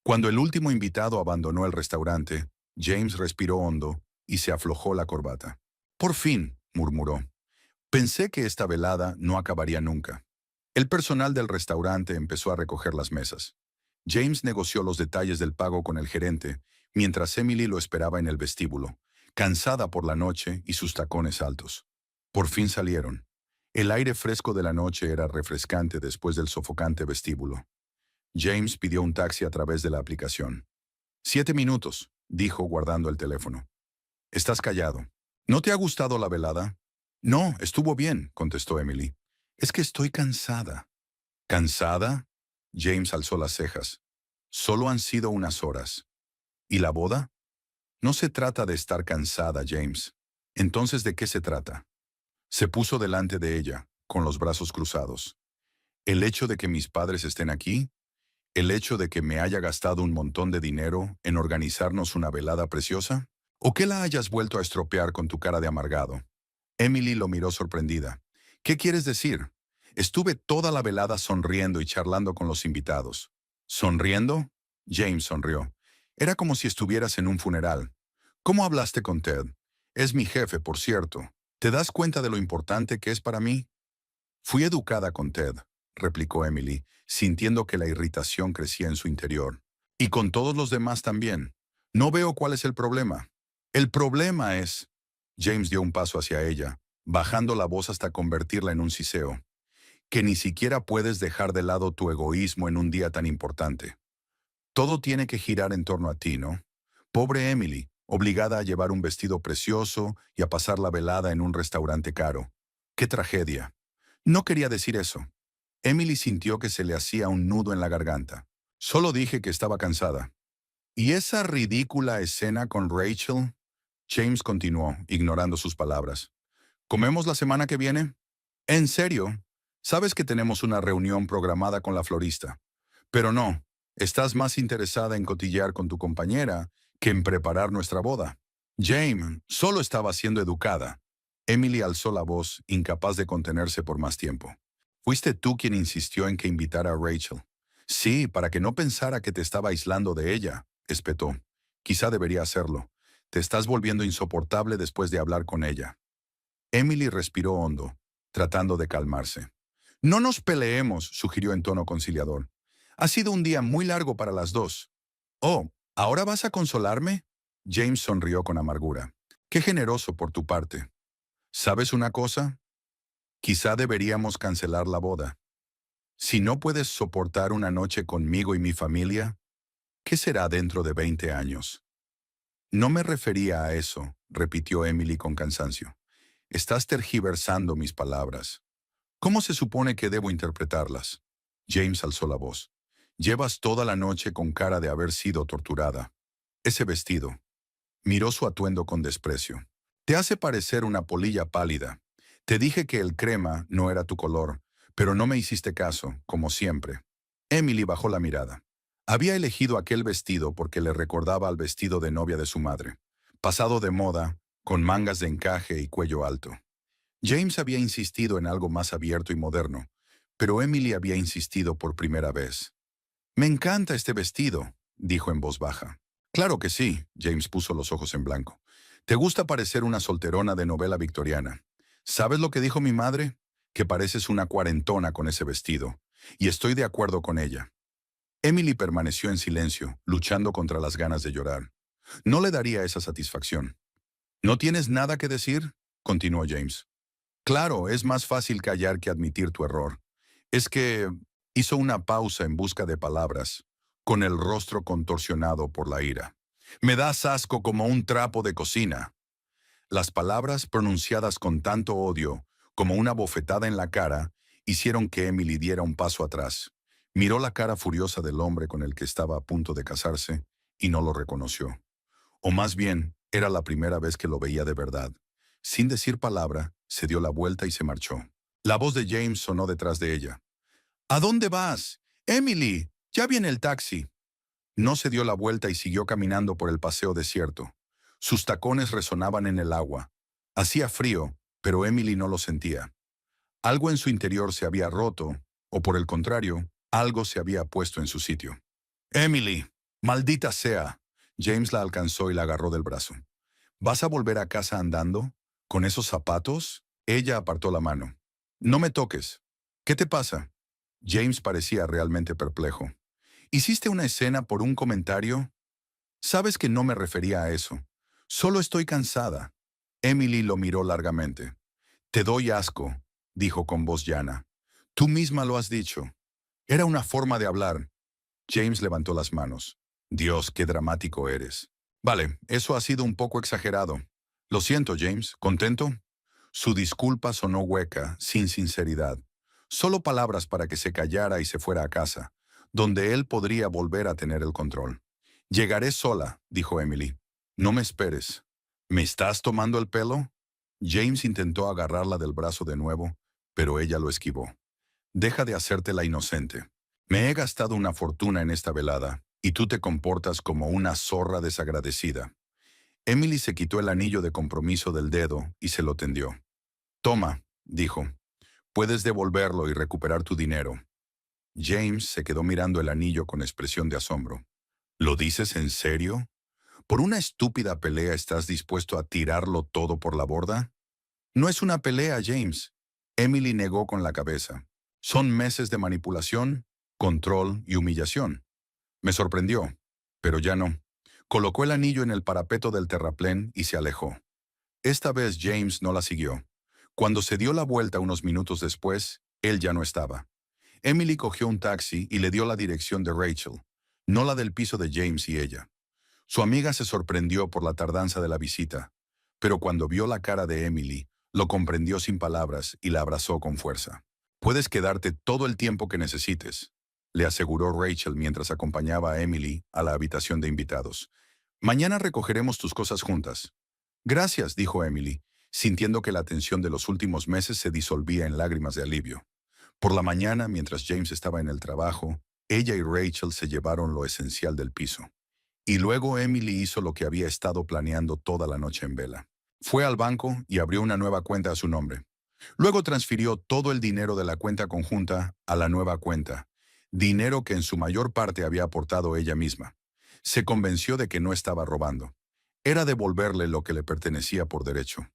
Cuando el último invitado abandonó el restaurante, James respiró hondo y se aflojó la corbata. «Por fin», murmuró. «Pensé que esta velada no acabaría nunca». El personal del restaurante empezó a recoger las mesas. James negoció los detalles del pago con el gerente, mientras Emily lo esperaba en el vestíbulo, cansada por la noche y sus tacones altos. Por fin salieron. El aire fresco de la noche era refrescante después del sofocante vestíbulo. James pidió un taxi a través de la aplicación. 7 minutos, dijo guardando el teléfono. Estás callado. ¿No te ha gustado la velada? No, estuvo bien, contestó Emily. Es que estoy cansada. ¿Cansada? James alzó las cejas. Solo han sido unas horas. ¿Y la boda? No se trata de estar cansada, James. Entonces, ¿de qué se trata? Se puso delante de ella, con los brazos cruzados. ¿El hecho de que mis padres estén aquí? ¿El hecho de que me haya gastado un montón de dinero en organizarnos una velada preciosa? ¿O que la hayas vuelto a estropear con tu cara de amargado? Emily lo miró sorprendida. ¿Qué quieres decir? Estuve toda la velada sonriendo y charlando con los invitados. ¿Sonriendo? James sonrió. Era como si estuvieras en un funeral. ¿Cómo hablaste con Ted? Es mi jefe, por cierto. ¿Te das cuenta de lo importante que es para mí? Fui educada con Ted, replicó Emily, sintiendo que la irritación crecía en su interior. Y con todos los demás también. No veo cuál es el problema. El problema es... James dio un paso hacia ella, bajando la voz hasta convertirla en un siseo. Que ni siquiera puedes dejar de lado tu egoísmo en un día tan importante. Todo tiene que girar en torno a ti, ¿no? Pobre Emily, obligada a llevar un vestido precioso y a pasar la velada en un restaurante caro. ¡Qué tragedia! No quería decir eso. Emily sintió que se le hacía un nudo en la garganta. Solo dije que estaba cansada. ¿Y esa ridícula escena con Rachel? James continuó, ignorando sus palabras. ¿Comemos la semana que viene? ¿En serio? Sabes que tenemos una reunión programada con la florista. Pero no, estás más interesada en cotillear con tu compañera que en preparar nuestra boda. James solo estaba siendo educada. Emily alzó la voz, incapaz de contenerse por más tiempo. Fuiste tú quien insistió en que invitara a Rachel. Sí, para que no pensara que te estaba aislando de ella, espetó. Quizá debería hacerlo. Te estás volviendo insoportable después de hablar con ella. Emily respiró hondo, tratando de calmarse. No nos peleemos, sugirió en tono conciliador. Ha sido un día muy largo para las dos. Oh, ¿ahora vas a consolarme? James sonrió con amargura. Qué generoso por tu parte. ¿Sabes una cosa? Quizá deberíamos cancelar la boda. Si no puedes soportar una noche conmigo y mi familia, ¿qué será dentro de 20 años? No me refería a eso, repitió Emily con cansancio. Estás tergiversando mis palabras. ¿Cómo se supone que debo interpretarlas? James alzó la voz. Llevas toda la noche con cara de haber sido torturada. Ese vestido. Miró su atuendo con desprecio. Te hace parecer una polilla pálida. Te dije que el crema no era tu color, pero no me hiciste caso, como siempre. Emily bajó la mirada. Había elegido aquel vestido porque le recordaba al vestido de novia de su madre, pasado de moda, con mangas de encaje y cuello alto. James había insistido en algo más abierto y moderno, pero Emily había insistido por primera vez. «Me encanta este vestido», dijo en voz baja. «Claro que sí», James puso los ojos en blanco. «Te gusta parecer una solterona de novela victoriana. ¿Sabes lo que dijo mi madre? Que pareces una cuarentona con ese vestido. Y estoy de acuerdo con ella». Emily permaneció en silencio, luchando contra las ganas de llorar. No le daría esa satisfacción. ¿No tienes nada que decir? Continuó James. Claro, es más fácil callar que admitir tu error. Es que hizo una pausa en busca de palabras, con el rostro contorsionado por la ira. Me das asco como un trapo de cocina. Las palabras pronunciadas con tanto odio, como una bofetada en la cara, hicieron que Emily diera un paso atrás. Miró la cara furiosa del hombre con el que estaba a punto de casarse y no lo reconoció. O más bien, era la primera vez que lo veía de verdad. Sin decir palabra, se dio la vuelta y se marchó. La voz de James sonó detrás de ella. ¿A dónde vas? Emily, ya viene el taxi. No se dio la vuelta y siguió caminando por el paseo desierto. Sus tacones resonaban en el agua. Hacía frío, pero Emily no lo sentía. Algo en su interior se había roto, o por el contrario, algo se había puesto en su sitio. Emily, maldita sea. James la alcanzó y la agarró del brazo. ¿Vas a volver a casa andando? ¿Con esos zapatos? Ella apartó la mano. No me toques. ¿Qué te pasa? James parecía realmente perplejo. ¿Hiciste una escena por un comentario? Sabes que no me refería a eso. Solo estoy cansada. Emily lo miró largamente. Te doy asco, dijo con voz llana. Tú misma lo has dicho. Era una forma de hablar. James levantó las manos. Dios, qué dramático eres. Vale, eso ha sido un poco exagerado. Lo siento, James. ¿Contento? Su disculpa sonó hueca, sin sinceridad. Solo palabras para que se callara y se fuera a casa, donde él podría volver a tener el control. Llegaré sola, dijo Emily. No me esperes. ¿Me estás tomando el pelo? James intentó agarrarla del brazo de nuevo, pero ella lo esquivó. Deja de hacerte la inocente. Me he gastado una fortuna en esta velada, y tú te comportas como una zorra desagradecida. Emily se quitó el anillo de compromiso del dedo y se lo tendió. Toma, dijo. Puedes devolverlo y recuperar tu dinero. James se quedó mirando el anillo con expresión de asombro. ¿Lo dices en serio? ¿Por una estúpida pelea estás dispuesto a tirarlo todo por la borda? No es una pelea, James. Emily negó con la cabeza. Son meses de manipulación, control y humillación. Me sorprendió, pero ya no. Colocó el anillo en el parapeto del terraplén y se alejó. Esta vez James no la siguió. Cuando se dio la vuelta unos minutos después, él ya no estaba. Emily cogió un taxi y le dio la dirección de Rachel, no la del piso de James y ella. Su amiga se sorprendió por la tardanza de la visita, pero cuando vio la cara de Emily, lo comprendió sin palabras y la abrazó con fuerza. Puedes quedarte todo el tiempo que necesites, le aseguró Rachel mientras acompañaba a Emily a la habitación de invitados. Mañana recogeremos tus cosas juntas. Gracias, dijo Emily, sintiendo que la tensión de los últimos meses se disolvía en lágrimas de alivio. Por la mañana, mientras James estaba en el trabajo, ella y Rachel se llevaron lo esencial del piso. Y luego Emily hizo lo que había estado planeando toda la noche en vela. Fue al banco y abrió una nueva cuenta a su nombre. Luego transfirió todo el dinero de la cuenta conjunta a la nueva cuenta, dinero que en su mayor parte había aportado ella misma. Se convenció de que no estaba robando. Era devolverle lo que le pertenecía por derecho.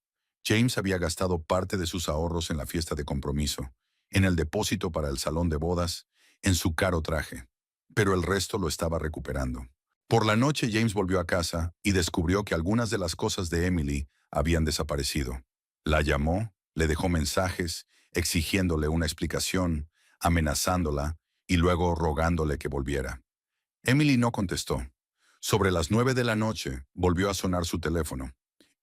James había gastado parte de sus ahorros en la fiesta de compromiso, en el depósito para el salón de bodas, en su caro traje, pero el resto lo estaba recuperando. Por la noche James volvió a casa y descubrió que algunas de las cosas de Emily habían desaparecido. La llamó, le dejó mensajes, exigiéndole una explicación, amenazándola y luego rogándole que volviera. Emily no contestó. Sobre las 9 de la noche volvió a sonar su teléfono.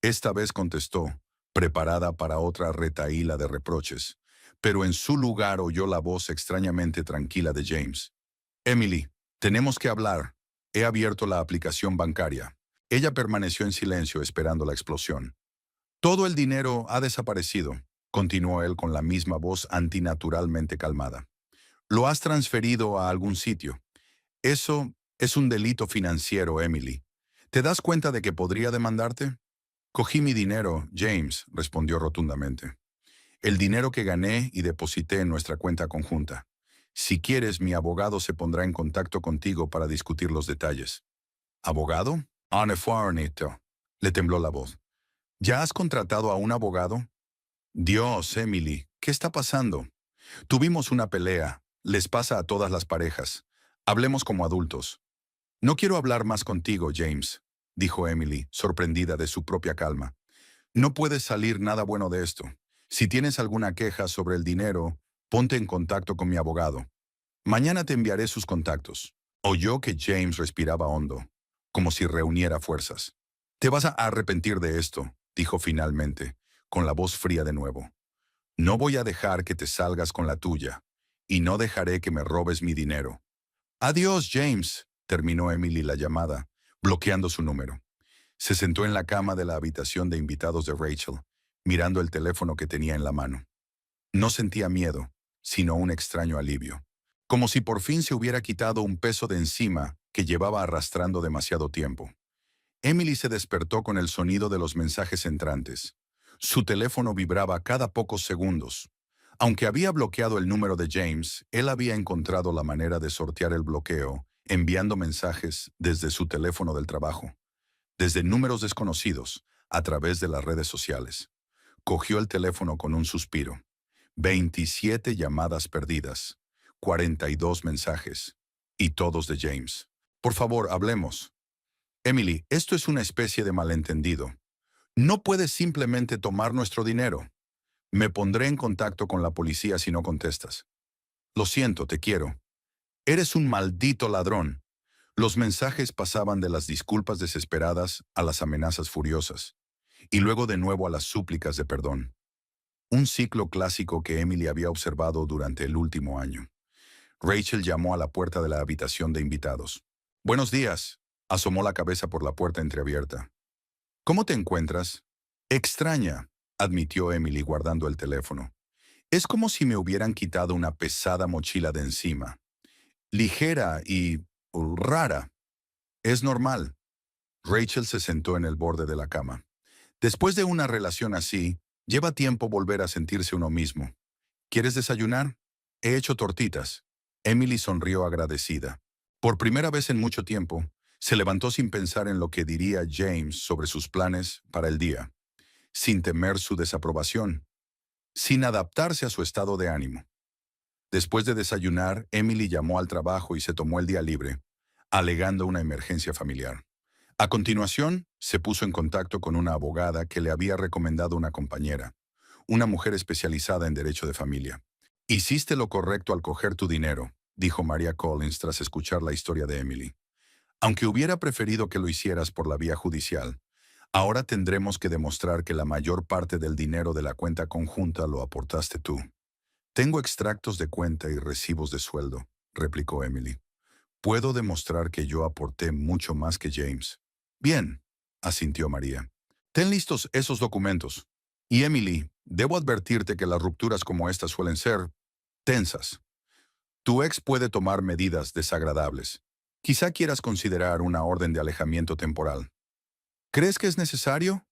Esta vez contestó, preparada para otra retahíla de reproches, pero en su lugar oyó la voz extrañamente tranquila de James. Emily, tenemos que hablar. He abierto la aplicación bancaria. Ella permaneció en silencio esperando la explosión. Todo el dinero ha desaparecido, continuó él con la misma voz antinaturalmente calmada. Lo has transferido a algún sitio. Eso es un delito financiero, Emily. ¿Te das cuenta de que podría demandarte? Cogí mi dinero, James, respondió rotundamente. El dinero que gané y deposité en nuestra cuenta conjunta. Si quieres, mi abogado se pondrá en contacto contigo para discutir los detalles. ¿Abogado? En efecto, le tembló la voz. ¿Ya has contratado a un abogado? Dios, Emily, ¿qué está pasando? Tuvimos una pelea. Les pasa a todas las parejas. Hablemos como adultos. No quiero hablar más contigo, James, dijo Emily, sorprendida de su propia calma. No puede salir nada bueno de esto. Si tienes alguna queja sobre el dinero, ponte en contacto con mi abogado. Mañana te enviaré sus contactos. Oyó que James respiraba hondo, como si reuniera fuerzas. Te vas a arrepentir de esto, dijo finalmente, con la voz fría de nuevo. No voy a dejar que te salgas con la tuya, y no dejaré que me robes mi dinero. Adiós, James, terminó Emily la llamada, bloqueando su número. Se sentó en la cama de la habitación de invitados de Rachel, mirando el teléfono que tenía en la mano. No sentía miedo, sino un extraño alivio. Como si por fin se hubiera quitado un peso de encima que llevaba arrastrando demasiado tiempo. Emily se despertó con el sonido de los mensajes entrantes. Su teléfono vibraba cada pocos segundos. Aunque había bloqueado el número de James, él había encontrado la manera de sortear el bloqueo, enviando mensajes desde su teléfono del trabajo, desde números desconocidos, a través de las redes sociales. Cogió el teléfono con un suspiro. 27 llamadas perdidas, 42 mensajes, y todos de James. Por favor, hablemos. Emily, esto es una especie de malentendido. No puedes simplemente tomar nuestro dinero. Me pondré en contacto con la policía si no contestas. Lo siento, te quiero. Eres un maldito ladrón. Los mensajes pasaban de las disculpas desesperadas a las amenazas furiosas, y luego de nuevo a las súplicas de perdón. Un ciclo clásico que Emily había observado durante el último año. Rachel llamó a la puerta de la habitación de invitados. Buenos días. Asomó la cabeza por la puerta entreabierta. ¿Cómo te encuentras? Extraña, admitió Emily guardando el teléfono. Es como si me hubieran quitado una pesada mochila de encima. Ligera y rara. Es normal. Rachel se sentó en el borde de la cama. Después de una relación así, lleva tiempo volver a sentirse uno mismo. ¿Quieres desayunar? He hecho tortitas. Emily sonrió agradecida. Por primera vez en mucho tiempo, se levantó sin pensar en lo que diría James sobre sus planes para el día, sin temer su desaprobación, sin adaptarse a su estado de ánimo. Después de desayunar, Emily llamó al trabajo y se tomó el día libre, alegando una emergencia familiar. A continuación, se puso en contacto con una abogada que le había recomendado una compañera, una mujer especializada en derecho de familia. Hiciste lo correcto al coger tu dinero, dijo Maria Collins tras escuchar la historia de Emily. Aunque hubiera preferido que lo hicieras por la vía judicial, ahora tendremos que demostrar que la mayor parte del dinero de la cuenta conjunta lo aportaste tú. Tengo extractos de cuenta y recibos de sueldo, replicó Emily. Puedo demostrar que yo aporté mucho más que James. Bien, asintió María. Ten listos esos documentos. Y Emily, debo advertirte que las rupturas como esta suelen ser tensas. Tu ex puede tomar medidas desagradables. Quizá quieras considerar una orden de alejamiento temporal. ¿Crees que es necesario?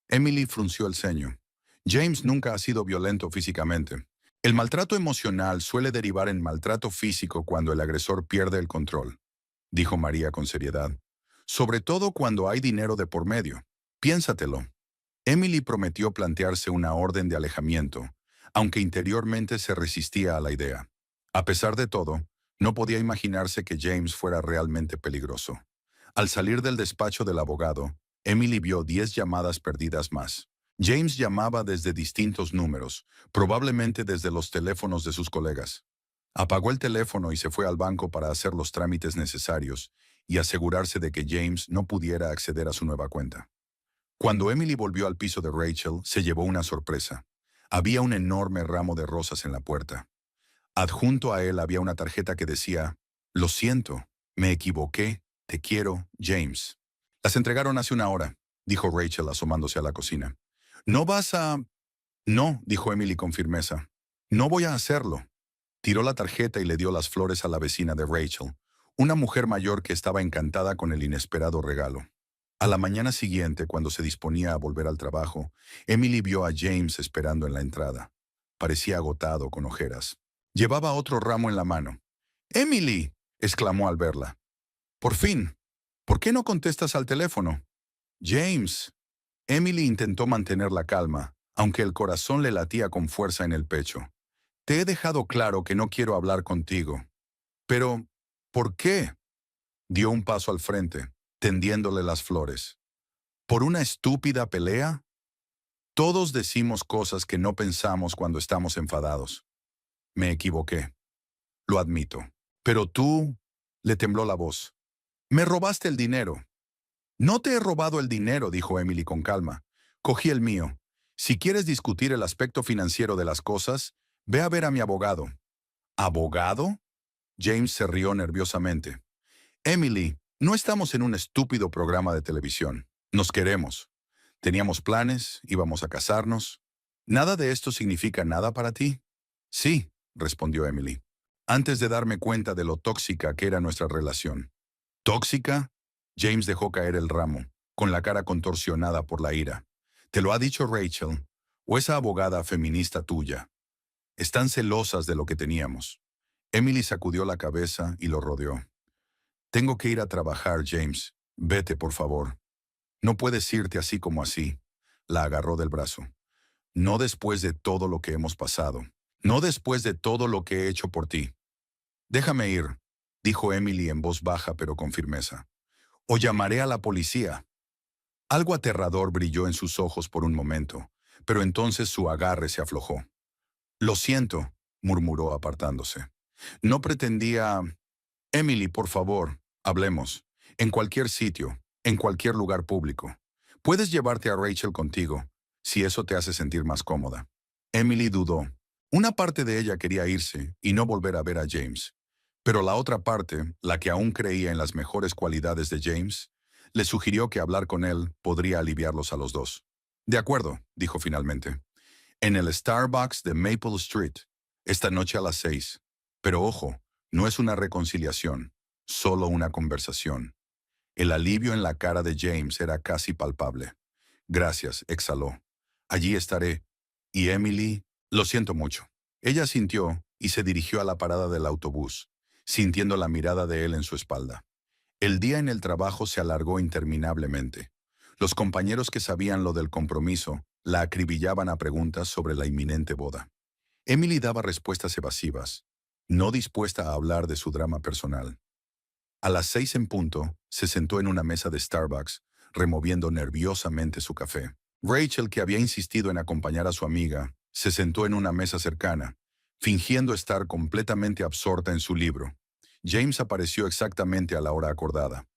Emily frunció el ceño. James nunca ha sido violento físicamente. El maltrato emocional suele derivar en maltrato físico cuando el agresor pierde el control, dijo María con seriedad. Sobre todo cuando hay dinero de por medio. Piénsatelo. Emily prometió plantearse una orden de alejamiento, aunque interiormente se resistía a la idea. A pesar de todo, no podía imaginarse que James fuera realmente peligroso. Al salir del despacho del abogado, Emily vio 10 llamadas perdidas más. James llamaba desde distintos números, probablemente desde los teléfonos de sus colegas. Apagó el teléfono y se fue al banco para hacer los trámites necesarios y asegurarse de que James no pudiera acceder a su nueva cuenta. Cuando Emily volvió al piso de Rachel, se llevó una sorpresa. Había un enorme ramo de rosas en la puerta. Adjunto a él había una tarjeta que decía, «Lo siento, me equivoqué, te quiero, James». Las entregaron hace una hora, dijo Rachel asomándose a la cocina. «¿No vas a...?» «No», dijo Emily con firmeza. «No voy a hacerlo». Tiró la tarjeta y le dio las flores a la vecina de Rachel, una mujer mayor que estaba encantada con el inesperado regalo. A la mañana siguiente, cuando se disponía a volver al trabajo, Emily vio a James esperando en la entrada. Parecía agotado, con ojeras. Llevaba otro ramo en la mano. «¡Emily!», exclamó al verla. «Por fin. ¿Por qué no contestas al teléfono?» «James». Emily intentó mantener la calma, aunque el corazón le latía con fuerza en el pecho. «Te he dejado claro que no quiero hablar contigo». «Pero, ¿por qué?». Dio un paso al frente, tendiéndole las flores. «¿Por una estúpida pelea?». Todos decimos cosas que no pensamos cuando estamos enfadados. Me equivoqué, lo admito. Pero tú, le tembló la voz. Me robaste el dinero. No te he robado el dinero, dijo Emily con calma. Cogí el mío. Si quieres discutir el aspecto financiero de las cosas, ve a ver a mi abogado. ¿Abogado? James se rió nerviosamente. Emily, no estamos en un estúpido programa de televisión. Nos queremos. Teníamos planes, íbamos a casarnos. ¿Nada de esto significa nada para ti? Sí, respondió Emily, antes de darme cuenta de lo tóxica que era nuestra relación. ¿Tóxica? James dejó caer el ramo, con la cara contorsionada por la ira. ¿Te lo ha dicho Rachel? ¿O esa abogada feminista tuya? Están celosas de lo que teníamos. Emily sacudió la cabeza y lo rodeó. Tengo que ir a trabajar, James. Vete, por favor. No puedes irte así como así. La agarró del brazo. No después de todo lo que hemos pasado. No después de todo lo que he hecho por ti. Déjame ir, dijo Emily en voz baja pero con firmeza. O llamaré a la policía. Algo aterrador brilló en sus ojos por un momento, pero entonces su agarre se aflojó. Lo siento, murmuró apartándose. No pretendía... Emily, por favor, hablemos. En cualquier sitio, en cualquier lugar público. Puedes llevarte a Rachel contigo, si eso te hace sentir más cómoda. Emily dudó. Una parte de ella quería irse y no volver a ver a James. Pero la otra parte, la que aún creía en las mejores cualidades de James, le sugirió que hablar con él podría aliviarlos a los dos. De acuerdo, dijo finalmente. En el Starbucks de Maple Street, esta noche a las 6. Pero ojo, no es una reconciliación, solo una conversación. El alivio en la cara de James era casi palpable. Gracias, exhaló. Allí estaré. Y Emily, lo siento mucho. Ella sintió y se dirigió a la parada del autobús, sintiendo la mirada de él en su espalda. El día en el trabajo se alargó interminablemente. Los compañeros que sabían lo del compromiso la acribillaban a preguntas sobre la inminente boda. Emily daba respuestas evasivas, no dispuesta a hablar de su drama personal. A las 6 en punto, se sentó en una mesa de Starbucks, removiendo nerviosamente su café. Rachel, que había insistido en acompañar a su amiga, se sentó en una mesa cercana, fingiendo estar completamente absorta en su libro. James apareció exactamente a la hora acordada.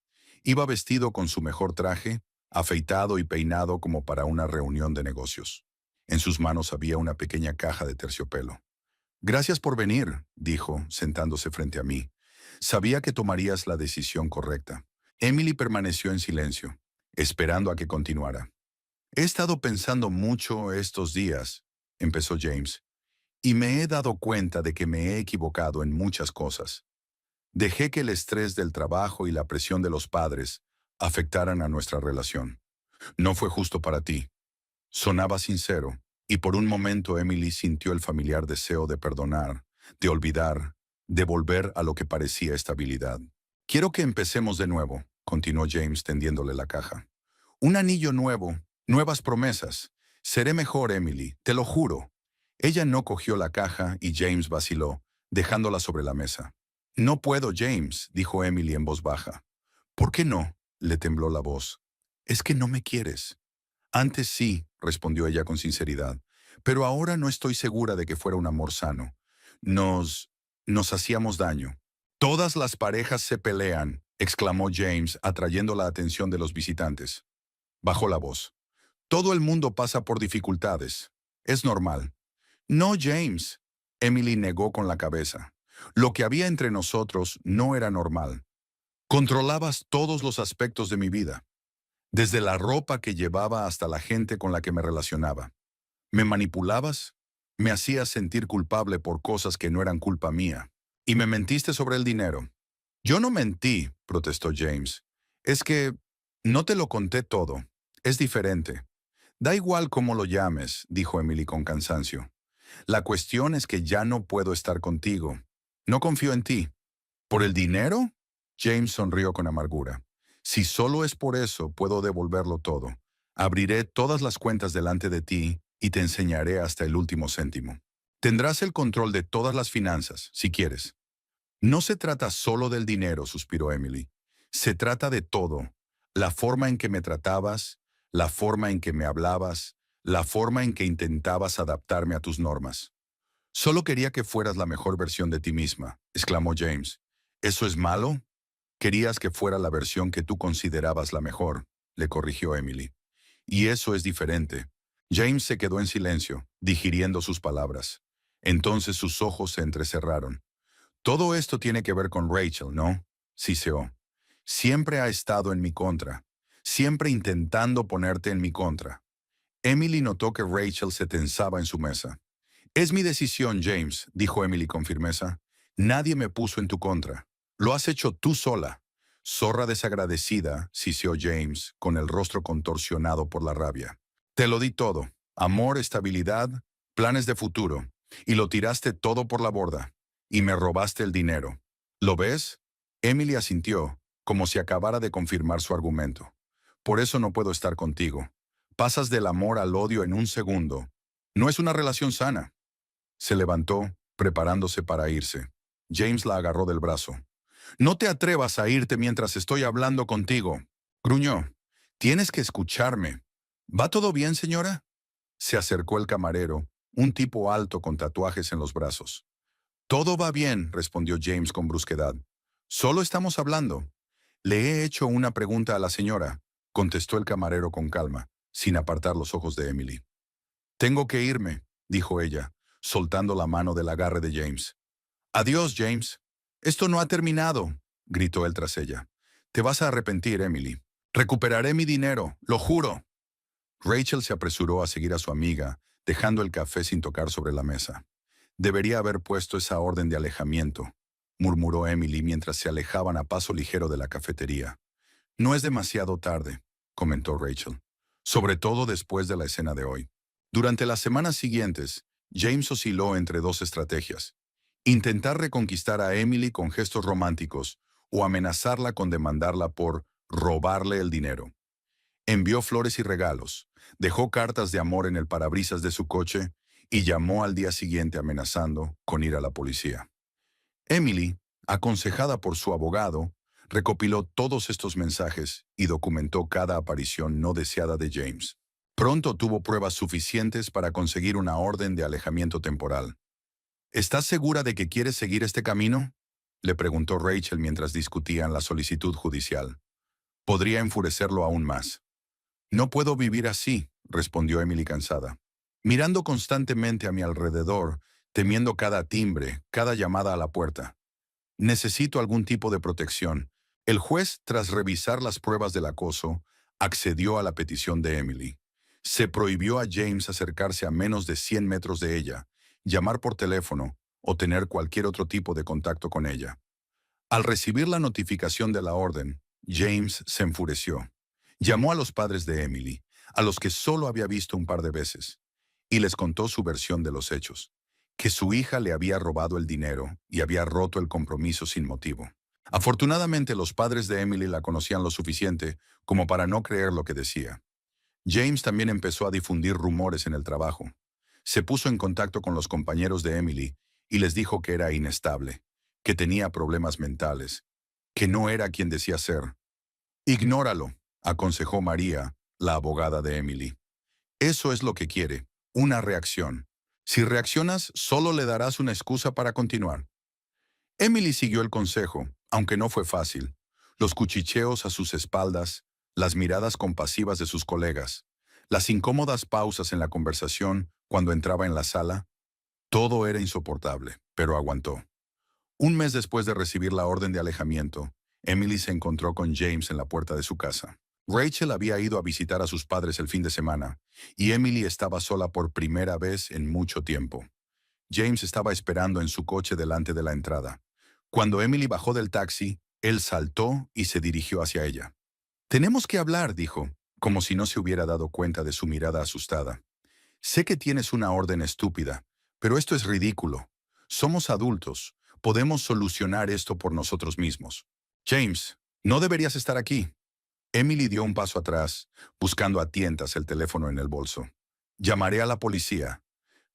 Iba vestido con su mejor traje, afeitado y peinado como para una reunión de negocios. En sus manos había una pequeña caja de terciopelo. Gracias por venir, dijo, sentándose frente a mí. Sabía que tomarías la decisión correcta. Emily permaneció en silencio, esperando a que continuara. He estado pensando mucho estos días, empezó James, y me he dado cuenta de que me he equivocado en muchas cosas. Dejé que el estrés del trabajo y la presión de los padres afectaran a nuestra relación. No fue justo para ti. Sonaba sincero, y por un momento Emily sintió el familiar deseo de perdonar, de olvidar, de volver a lo que parecía estabilidad. Quiero que empecemos de nuevo, continuó James tendiéndole la caja. Un anillo nuevo, nuevas promesas. Seré mejor, Emily, te lo juro. Ella no cogió la caja y James vaciló, dejándola sobre la mesa. No puedo, James, dijo Emily en voz baja. ¿Por qué no? Le tembló la voz. Es que no me quieres. Antes sí, respondió ella con sinceridad, pero ahora no estoy segura de que fuera un amor sano. Nos hacíamos daño. Todas las parejas se pelean, exclamó James, atrayendo la atención de los visitantes. Bajó la voz. Todo el mundo pasa por dificultades. Es normal. No, James. Emily negó con la cabeza. Lo que había entre nosotros no era normal. Controlabas todos los aspectos de mi vida, desde la ropa que llevaba hasta la gente con la que me relacionaba. Me manipulabas, me hacías sentir culpable por cosas que no eran culpa mía, y me mentiste sobre el dinero. Yo no mentí, protestó James. Es que no te lo conté todo. Es diferente. Da igual cómo lo llames, dijo Emily con cansancio. La cuestión es que ya no puedo estar contigo. No confío en ti. ¿Por el dinero? James sonrió con amargura. Si solo es por eso, puedo devolverlo todo. Abriré todas las cuentas delante de ti y te enseñaré hasta el último céntimo. Tendrás el control de todas las finanzas, si quieres. No se trata solo del dinero, suspiró Emily. Se trata de todo. La forma en que me tratabas, la forma en que me hablabas, la forma en que intentabas adaptarme a tus normas. Solo quería que fueras la mejor versión de ti misma, exclamó James. ¿Eso es malo? Querías que fuera la versión que tú considerabas la mejor, le corrigió Emily. Y eso es diferente. James se quedó en silencio, digiriendo sus palabras. Entonces sus ojos se entrecerraron. Todo esto tiene que ver con Rachel, ¿no? Siseó. Siempre ha estado en mi contra. Siempre intentando ponerte en mi contra. Emily notó que Rachel se tensaba en su mesa. Es mi decisión, James, dijo Emily con firmeza. Nadie me puso en tu contra. Lo has hecho tú sola. Zorra desagradecida, siseó James, con el rostro contorsionado por la rabia. Te lo di todo. Amor, estabilidad, planes de futuro. Y lo tiraste todo por la borda. Y me robaste el dinero. ¿Lo ves? Emily asintió, como si acabara de confirmar su argumento. Por eso no puedo estar contigo. Pasas del amor al odio en un segundo. No es una relación sana. Se levantó, preparándose para irse. James la agarró del brazo. No te atrevas a irte mientras estoy hablando contigo. Gruñó. Tienes que escucharme. ¿Va todo bien, señora? Se acercó el camarero, un tipo alto con tatuajes en los brazos. Todo va bien, respondió James con brusquedad. Solo estamos hablando. Le he hecho una pregunta a la señora, contestó el camarero con calma, sin apartar los ojos de Emily. Tengo que irme, dijo ella, soltando la mano del agarre de James. Adiós, James. Esto no ha terminado, gritó él tras ella. Te vas a arrepentir, Emily. Recuperaré mi dinero, lo juro. Rachel se apresuró a seguir a su amiga, dejando el café sin tocar sobre la mesa. Debería haber puesto esa orden de alejamiento, murmuró Emily mientras se alejaban a paso ligero de la cafetería. No es demasiado tarde, comentó Rachel, sobre todo después de la escena de hoy. Durante las semanas siguientes, James osciló entre dos estrategias. Intentar reconquistar a Emily con gestos románticos o amenazarla con demandarla por robarle el dinero. Envió flores y regalos, dejó cartas de amor en el parabrisas de su coche y llamó al día siguiente amenazando con ir a la policía. Emily, aconsejada por su abogado, recopiló todos estos mensajes y documentó cada aparición no deseada de James. Pronto tuvo pruebas suficientes para conseguir una orden de alejamiento temporal. ¿Estás segura de que quieres seguir este camino?, le preguntó Rachel mientras discutían la solicitud judicial. Podría enfurecerlo aún más. No puedo vivir así, respondió Emily cansada, mirando constantemente a mi alrededor, temiendo cada timbre, cada llamada a la puerta. Necesito algún tipo de protección. El juez, tras revisar las pruebas del acoso, accedió a la petición de Emily. Se prohibió a James acercarse a menos de 100 metros de ella, llamar por teléfono o tener cualquier otro tipo de contacto con ella. Al recibir la notificación de la orden, James se enfureció. Llamó a los padres de Emily, a los que solo había visto un par de veces, y les contó su versión de los hechos, que su hija le había robado el dinero y había roto el compromiso sin motivo. Afortunadamente, los padres de Emily la conocían lo suficiente como para no creer lo que decía. James también empezó a difundir rumores en el trabajo. Se puso en contacto con los compañeros de Emily y les dijo que era inestable, que tenía problemas mentales, que no era quien decía ser. Ignóralo, aconsejó María, la abogada de Emily. Eso es lo que quiere, una reacción. Si reaccionas, solo le darás una excusa para continuar. Emily siguió el consejo, aunque no fue fácil. Los cuchicheos a sus espaldas, las miradas compasivas de sus colegas, las incómodas pausas en la conversación cuando entraba en la sala, todo era insoportable, pero aguantó. Un mes después de recibir la orden de alejamiento, Emily se encontró con James en la puerta de su casa. Rachel había ido a visitar a sus padres el fin de semana, y Emily estaba sola por primera vez en mucho tiempo. James estaba esperando en su coche delante de la entrada. Cuando Emily bajó del taxi, él saltó y se dirigió hacia ella. «Tenemos que hablar», dijo, como si no se hubiera dado cuenta de su mirada asustada. «Sé que tienes una orden estúpida, pero esto es ridículo. Somos adultos. Podemos solucionar esto por nosotros mismos». «James, no deberías estar aquí». Emily dio un paso atrás, buscando a tientas el teléfono en el bolso. «Llamaré a la policía».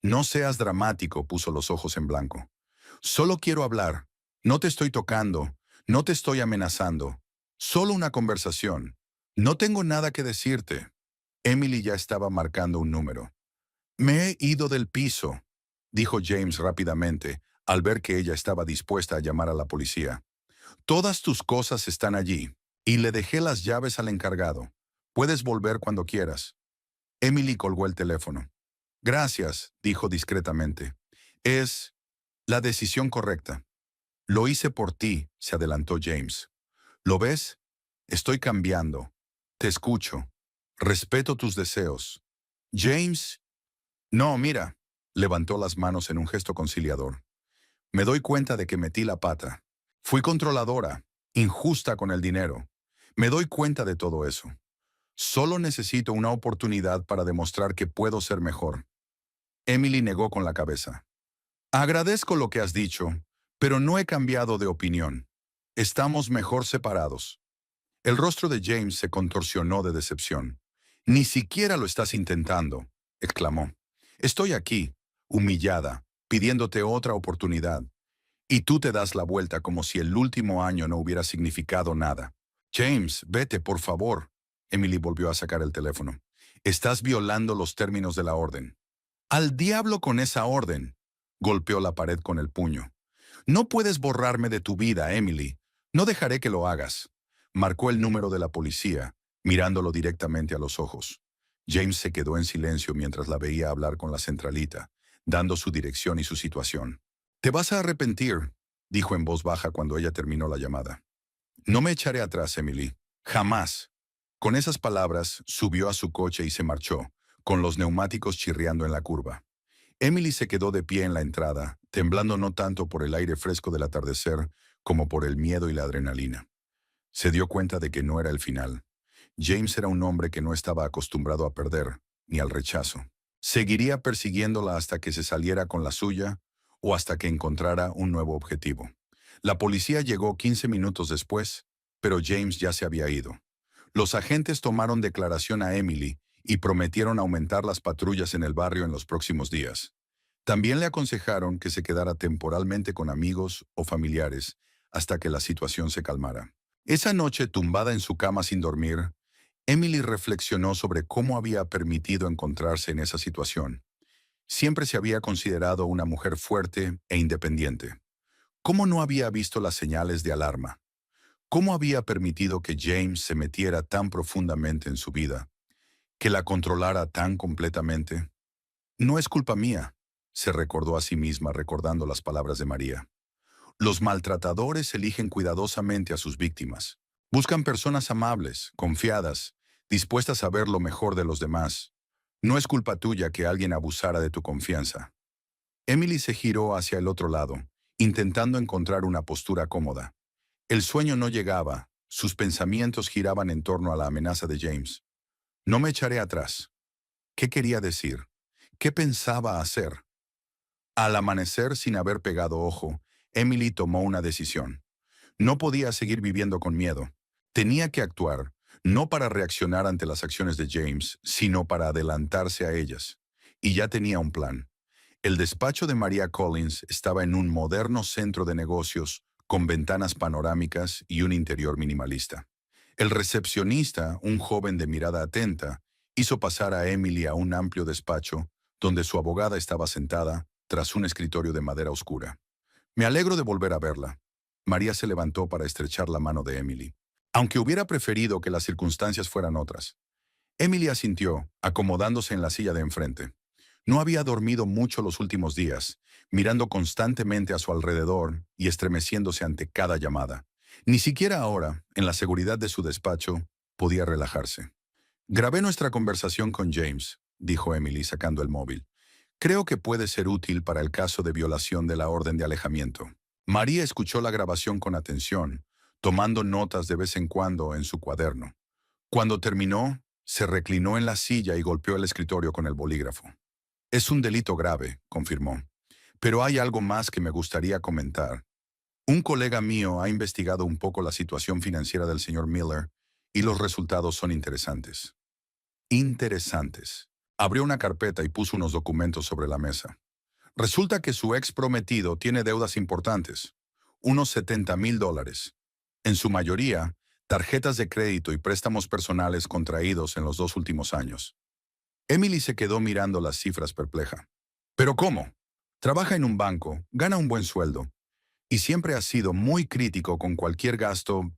«No seas dramático», puso los ojos en blanco. «Solo quiero hablar. No te estoy tocando. No te estoy amenazando. Solo una conversación. No tengo nada que decirte». Emily ya estaba marcando un número. «Me he ido del piso», dijo James rápidamente, al ver que ella estaba dispuesta a llamar a la policía. «Todas tus cosas están allí, y le dejé las llaves al encargado. Puedes volver cuando quieras». Emily colgó el teléfono. «Gracias», dijo discretamente. «Es la decisión correcta». «Lo hice por ti», se adelantó James. «¿Lo ves? Estoy cambiando. Te escucho. Respeto tus deseos». «James». «No, mira», levantó las manos en un gesto conciliador. «Me doy cuenta de que metí la pata. Fui controladora, injusta con el dinero. Me doy cuenta de todo eso. Solo necesito una oportunidad para demostrar que puedo ser mejor». Emily negó con la cabeza. «Agradezco lo que has dicho, pero no he cambiado de opinión. Estamos mejor separados». El rostro de James se contorsionó de decepción. «Ni siquiera lo estás intentando», exclamó. «Estoy aquí, humillada, pidiéndote otra oportunidad. Y tú te das la vuelta como si el último año no hubiera significado nada». «James, vete, por favor». Emily volvió a sacar el teléfono. «Estás violando los términos de la orden». «Al diablo con esa orden», golpeó la pared con el puño. «No puedes borrarme de tu vida, Emily. No dejaré que lo hagas». Marcó el número de la policía, mirándolo directamente a los ojos. James se quedó en silencio mientras la veía hablar con la centralita, dando su dirección y su situación. «Te vas a arrepentir», dijo en voz baja cuando ella terminó la llamada. «No me echaré atrás, Emily. Jamás». Con esas palabras, subió a su coche y se marchó, con los neumáticos chirriando en la curva. Emily se quedó de pie en la entrada, temblando no tanto por el aire fresco del atardecer como por el miedo y la adrenalina. Se dio cuenta de que no era el final. James era un hombre que no estaba acostumbrado a perder, ni al rechazo. Seguiría persiguiéndola hasta que se saliera con la suya o hasta que encontrara un nuevo objetivo. La policía llegó 15 minutos después, pero James ya se había ido. Los agentes tomaron declaración a Emily y prometieron aumentar las patrullas en el barrio en los próximos días. También le aconsejaron que se quedara temporalmente con amigos o familiares hasta que la situación se calmara. Esa noche, tumbada en su cama sin dormir, Emily reflexionó sobre cómo había permitido encontrarse en esa situación. Siempre se había considerado una mujer fuerte e independiente. ¿Cómo no había visto las señales de alarma? ¿Cómo había permitido que James se metiera tan profundamente en su vida, que la controlara tan completamente? «No es culpa mía», se recordó a sí misma recordando las palabras de María. «Los maltratadores eligen cuidadosamente a sus víctimas. Buscan personas amables, confiadas, dispuestas a ver lo mejor de los demás. No es culpa tuya que alguien abusara de tu confianza». Emily se giró hacia el otro lado, intentando encontrar una postura cómoda. El sueño no llegaba, sus pensamientos giraban en torno a la amenaza de James. «No me echaré atrás». ¿Qué quería decir? ¿Qué pensaba hacer? Al amanecer, sin haber pegado ojo, Emily tomó una decisión. No podía seguir viviendo con miedo. Tenía que actuar, no para reaccionar ante las acciones de James, sino para adelantarse a ellas. Y ya tenía un plan. El despacho de María Collins estaba en un moderno centro de negocios con ventanas panorámicas y un interior minimalista. El recepcionista, un joven de mirada atenta, hizo pasar a Emily a un amplio despacho donde su abogada estaba sentada tras un escritorio de madera oscura. «Me alegro de volver a verla». María se levantó para estrechar la mano de Emily, aunque hubiera preferido que las circunstancias fueran otras. Emily asintió, acomodándose en la silla de enfrente. No había dormido mucho los últimos días, mirando constantemente a su alrededor y estremeciéndose ante cada llamada. Ni siquiera ahora, en la seguridad de su despacho, podía relajarse. «Grabé nuestra conversación con James», dijo Emily sacando el móvil. «Creo que puede ser útil para el caso de violación de la orden de alejamiento». María escuchó la grabación con atención, tomando notas de vez en cuando en su cuaderno. Cuando terminó, se reclinó en la silla y golpeó el escritorio con el bolígrafo. «Es un delito grave», confirmó. «Pero hay algo más que me gustaría comentar. Un colega mío ha investigado un poco la situación financiera del señor Miller y los resultados son interesantes». Interesantes. Abrió una carpeta y puso unos documentos sobre la mesa. Resulta que su ex prometido tiene deudas importantes, unos $70,000. En su mayoría, tarjetas de crédito y préstamos personales contraídos en los 2 últimos años. Emily se quedó mirando las cifras perpleja. ¿Pero cómo? Trabaja en un banco, gana un buen sueldo, y siempre ha sido muy crítico con cualquier gasto,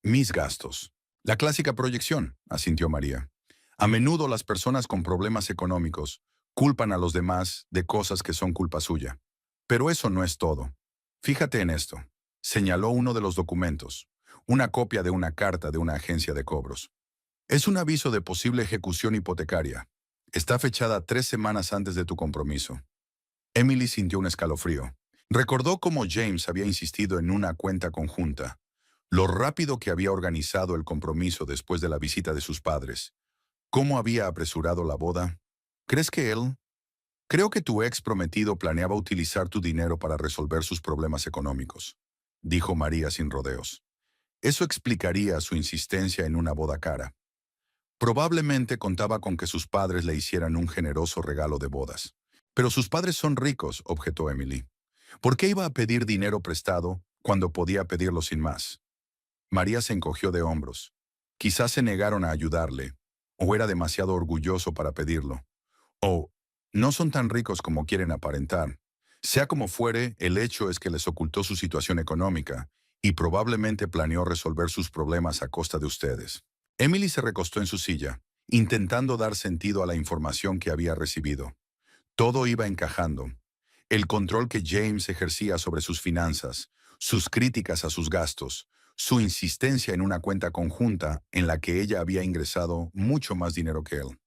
mis gastos. La clásica proyección, asintió María. A menudo las personas con problemas económicos culpan a los demás de cosas que son culpa suya. Pero eso no es todo. Fíjate en esto. Señaló uno de los documentos, una copia de una carta de una agencia de cobros. Es un aviso de posible ejecución hipotecaria. Está fechada 3 semanas antes de tu compromiso. Emily sintió un escalofrío. Recordó cómo James había insistido en una cuenta conjunta, lo rápido que había organizado el compromiso después de la visita de sus padres, cómo había apresurado la boda. ¿Crees que él? Creo que tu ex prometido planeaba utilizar tu dinero para resolver sus problemas económicos, dijo María sin rodeos. Eso explicaría su insistencia en una boda cara. Probablemente contaba con que sus padres le hicieran un generoso regalo de bodas. Pero sus padres son ricos, objetó Emily. ¿Por qué iba a pedir dinero prestado cuando podía pedirlo sin más? María se encogió de hombros. Quizás se negaron a ayudarle, o era demasiado orgulloso para pedirlo, o no son tan ricos como quieren aparentar. Sea como fuere, el hecho es que les ocultó su situación económica y probablemente planeó resolver sus problemas a costa de ustedes. Emily se recostó en su silla, intentando dar sentido a la información que había recibido. Todo iba encajando. El control que James ejercía sobre sus finanzas, sus críticas a sus gastos, su insistencia en una cuenta conjunta en la que ella había ingresado mucho más dinero que él.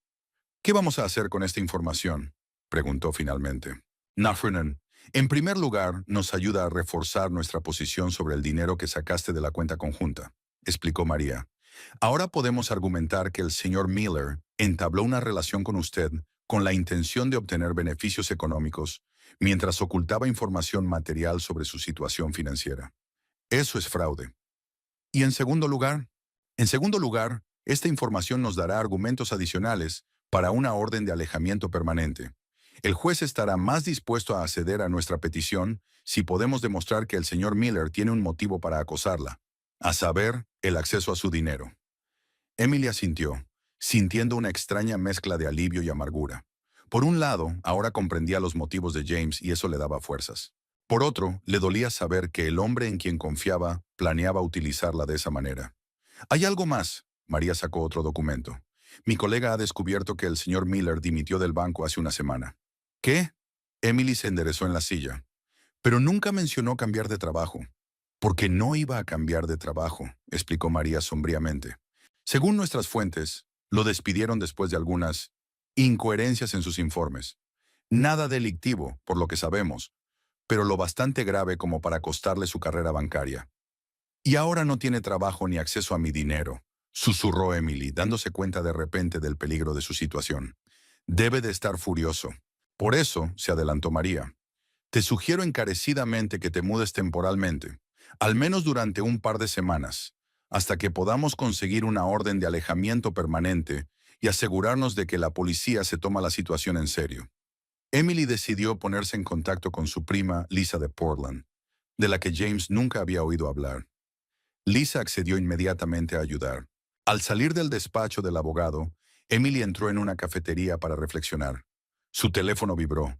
¿Qué vamos a hacer con esta información?, preguntó finalmente. Naffernan, en primer lugar, nos ayuda a reforzar nuestra posición sobre el dinero que sacaste de la cuenta conjunta, explicó María. Ahora podemos argumentar que el señor Miller entabló una relación con usted con la intención de obtener beneficios económicos mientras ocultaba información material sobre su situación financiera. Eso es fraude. Y en segundo lugar, esta información nos dará argumentos adicionales para una orden de alejamiento permanente. El juez estará más dispuesto a acceder a nuestra petición si podemos demostrar que el señor Miller tiene un motivo para acosarla, a saber, el acceso a su dinero. Emily asintió, sintiendo una extraña mezcla de alivio y amargura. Por un lado, ahora comprendía los motivos de James y eso le daba fuerzas. Por otro, le dolía saber que el hombre en quien confiaba planeaba utilizarla de esa manera. Hay algo más. María sacó otro documento. Mi colega ha descubierto que el señor Miller dimitió del banco hace una semana. ¿Qué? Emily se enderezó en la silla. Pero nunca mencionó cambiar de trabajo. Porque no iba a cambiar de trabajo, explicó María sombríamente. Según nuestras fuentes, lo despidieron después de algunas incoherencias en sus informes. Nada delictivo, por lo que sabemos, pero lo bastante grave como para costarle su carrera bancaria. Y ahora no tiene trabajo ni acceso a mi dinero, susurró Emily, dándose cuenta de repente del peligro de su situación. Debe de estar furioso. Por eso, se adelantó María. Te sugiero encarecidamente que te mudes temporalmente, al menos durante un par de semanas, hasta que podamos conseguir una orden de alejamiento permanente y asegurarnos de que la policía se toma la situación en serio. Emily decidió ponerse en contacto con su prima Lisa de Portland, de la que James nunca había oído hablar. Lisa accedió inmediatamente a ayudar. Al salir del despacho del abogado, Emily entró en una cafetería para reflexionar. Su teléfono vibró.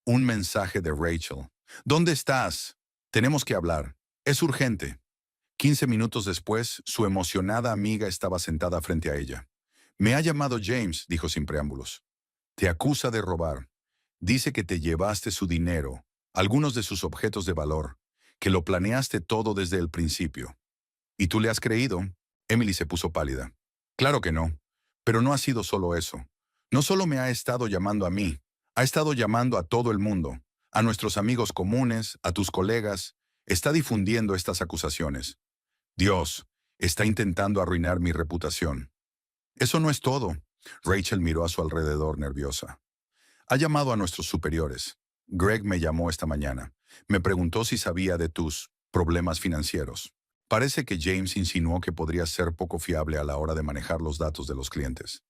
Un mensaje de Rachel. ¿Dónde estás? Tenemos que hablar. Es urgente. 15 minutos después, su emocionada amiga estaba sentada frente a ella. Me ha llamado James, dijo sin preámbulos. Te acusa de robar. Dice que te llevaste su dinero, algunos de sus objetos de valor, que lo planeaste todo desde el principio. ¿Y tú le has creído? Emily se puso pálida. Claro que no. Pero no ha sido solo eso. No solo me ha estado llamando a mí, ha estado llamando a todo el mundo, a nuestros amigos comunes, a tus colegas. Está difundiendo estas acusaciones. Dios, está intentando arruinar mi reputación. Eso no es todo. Rachel miró a su alrededor nerviosa. Ha llamado a nuestros superiores. Greg me llamó esta mañana. Me preguntó si sabía de tus problemas financieros. Parece que James insinuó que podría ser poco fiable a la hora de manejar los datos de los clientes.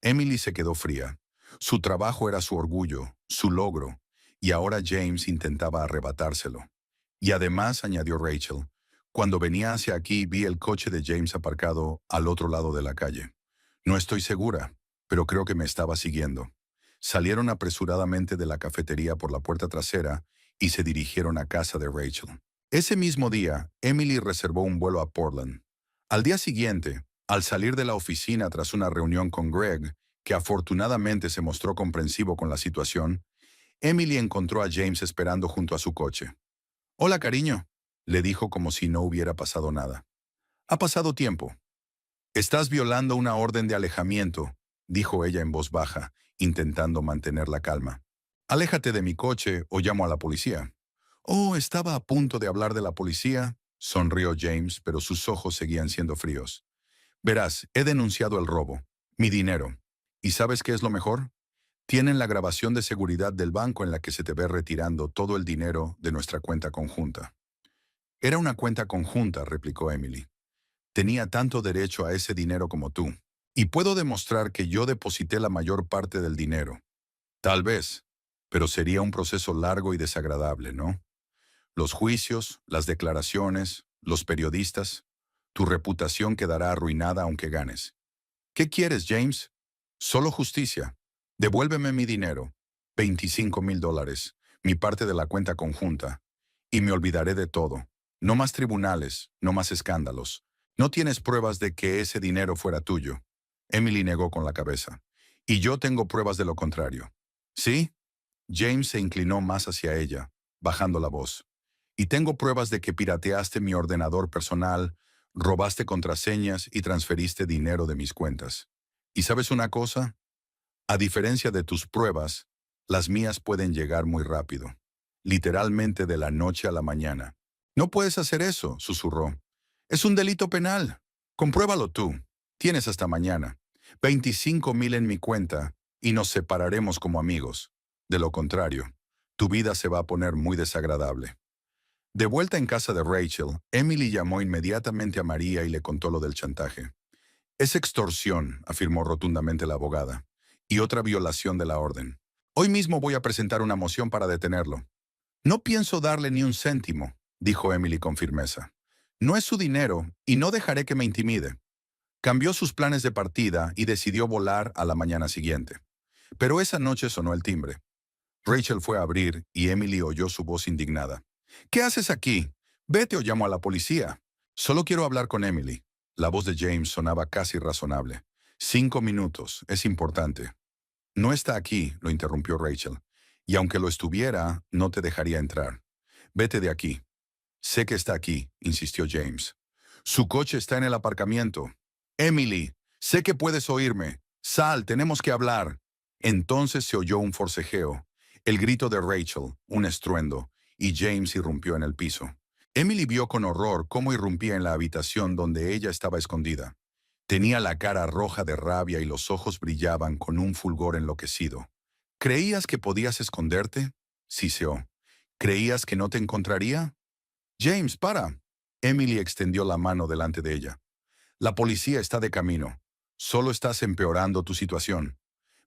Emily se quedó fría. Su trabajo era su orgullo, su logro, y ahora James intentaba arrebatárselo. Y además, añadió Rachel, Cuando venía hacia aquí, vi el coche de James aparcado al otro lado de la calle. No estoy segura, pero creo que me estaba siguiendo. Salieron apresuradamente de la cafetería por la puerta trasera y se dirigieron a casa de Rachel. Ese mismo día, Emily reservó un vuelo a Portland. Al día siguiente, al salir de la oficina tras una reunión con Greg, que afortunadamente se mostró comprensivo con la situación, Emily encontró a James esperando junto a su coche. «Hola, cariño», le dijo como si no hubiera pasado nada. «Ha pasado tiempo». «Estás violando una orden de alejamiento», dijo ella en voz baja, intentando mantener la calma. «Aléjate de mi coche o llamo a la policía». «Oh, estaba a punto de hablar de la policía», sonrió James, pero sus ojos seguían siendo fríos. «Verás, he denunciado el robo. Mi dinero. ¿Y sabes qué es lo mejor? Tienen la grabación de seguridad del banco en la que se te ve retirando todo el dinero de nuestra cuenta conjunta». «Era una cuenta conjunta», replicó Emily. «Tenía tanto derecho a ese dinero como tú. Y puedo demostrar que yo deposité la mayor parte del dinero. Tal vez, pero sería un proceso largo y desagradable, ¿no? Los juicios, las declaraciones, los periodistas. Tu reputación quedará arruinada aunque ganes. ¿Qué quieres, James? Solo justicia. Devuélveme mi dinero, $25,000, mi parte de la cuenta conjunta, y me olvidaré de todo. No más tribunales, no más escándalos. No tienes pruebas de que ese dinero fuera tuyo». Emily negó con la cabeza. «Y yo tengo pruebas de lo contrario». «¿Sí?» James se inclinó más hacia ella, bajando la voz. «Y tengo pruebas de que pirateaste mi ordenador personal, robaste contraseñas y transferiste dinero de mis cuentas. ¿Y sabes una cosa? A diferencia de tus pruebas, las mías pueden llegar muy rápido. Literalmente de la noche a la mañana». «No puedes hacer eso», susurró. «Es un delito penal. Compruébalo tú. Tienes hasta mañana. 25,000 en mi cuenta y nos separaremos como amigos. De lo contrario, tu vida se va a poner muy desagradable». De vuelta en casa de Rachel, Emily llamó inmediatamente a María y le contó lo del chantaje. «Es extorsión», afirmó rotundamente la abogada, «y otra violación de la orden. Hoy mismo voy a presentar una moción para detenerlo». «No pienso darle ni un céntimo», dijo Emily con firmeza. «No es su dinero y no dejaré que me intimide». Cambió sus planes de partida y decidió volar a la mañana siguiente. Pero esa noche sonó el timbre. Rachel fue a abrir y Emily oyó su voz indignada. «¿Qué haces aquí? Vete o llamo a la policía». «Solo quiero hablar con Emily». La voz de James sonaba casi razonable. 5 minutos, es importante. «No está aquí», lo interrumpió Rachel. «Y aunque lo estuviera, no te dejaría entrar. Vete de aquí». «Sé que está aquí», insistió James. «Su coche está en el aparcamiento». «Emily, sé que puedes oírme. Sal, tenemos que hablar». Entonces se oyó un forcejeo, el grito de Rachel, un estruendo, y James irrumpió en el piso. Emily vio con horror cómo irrumpía en la habitación donde ella estaba escondida. Tenía la cara roja de rabia y los ojos brillaban con un fulgor enloquecido. «¿Creías que podías esconderte?», siseó. «¿Creías que no te encontraría?». «James, para». Emily extendió la mano delante de ella. «La policía está de camino. Solo estás empeorando tu situación».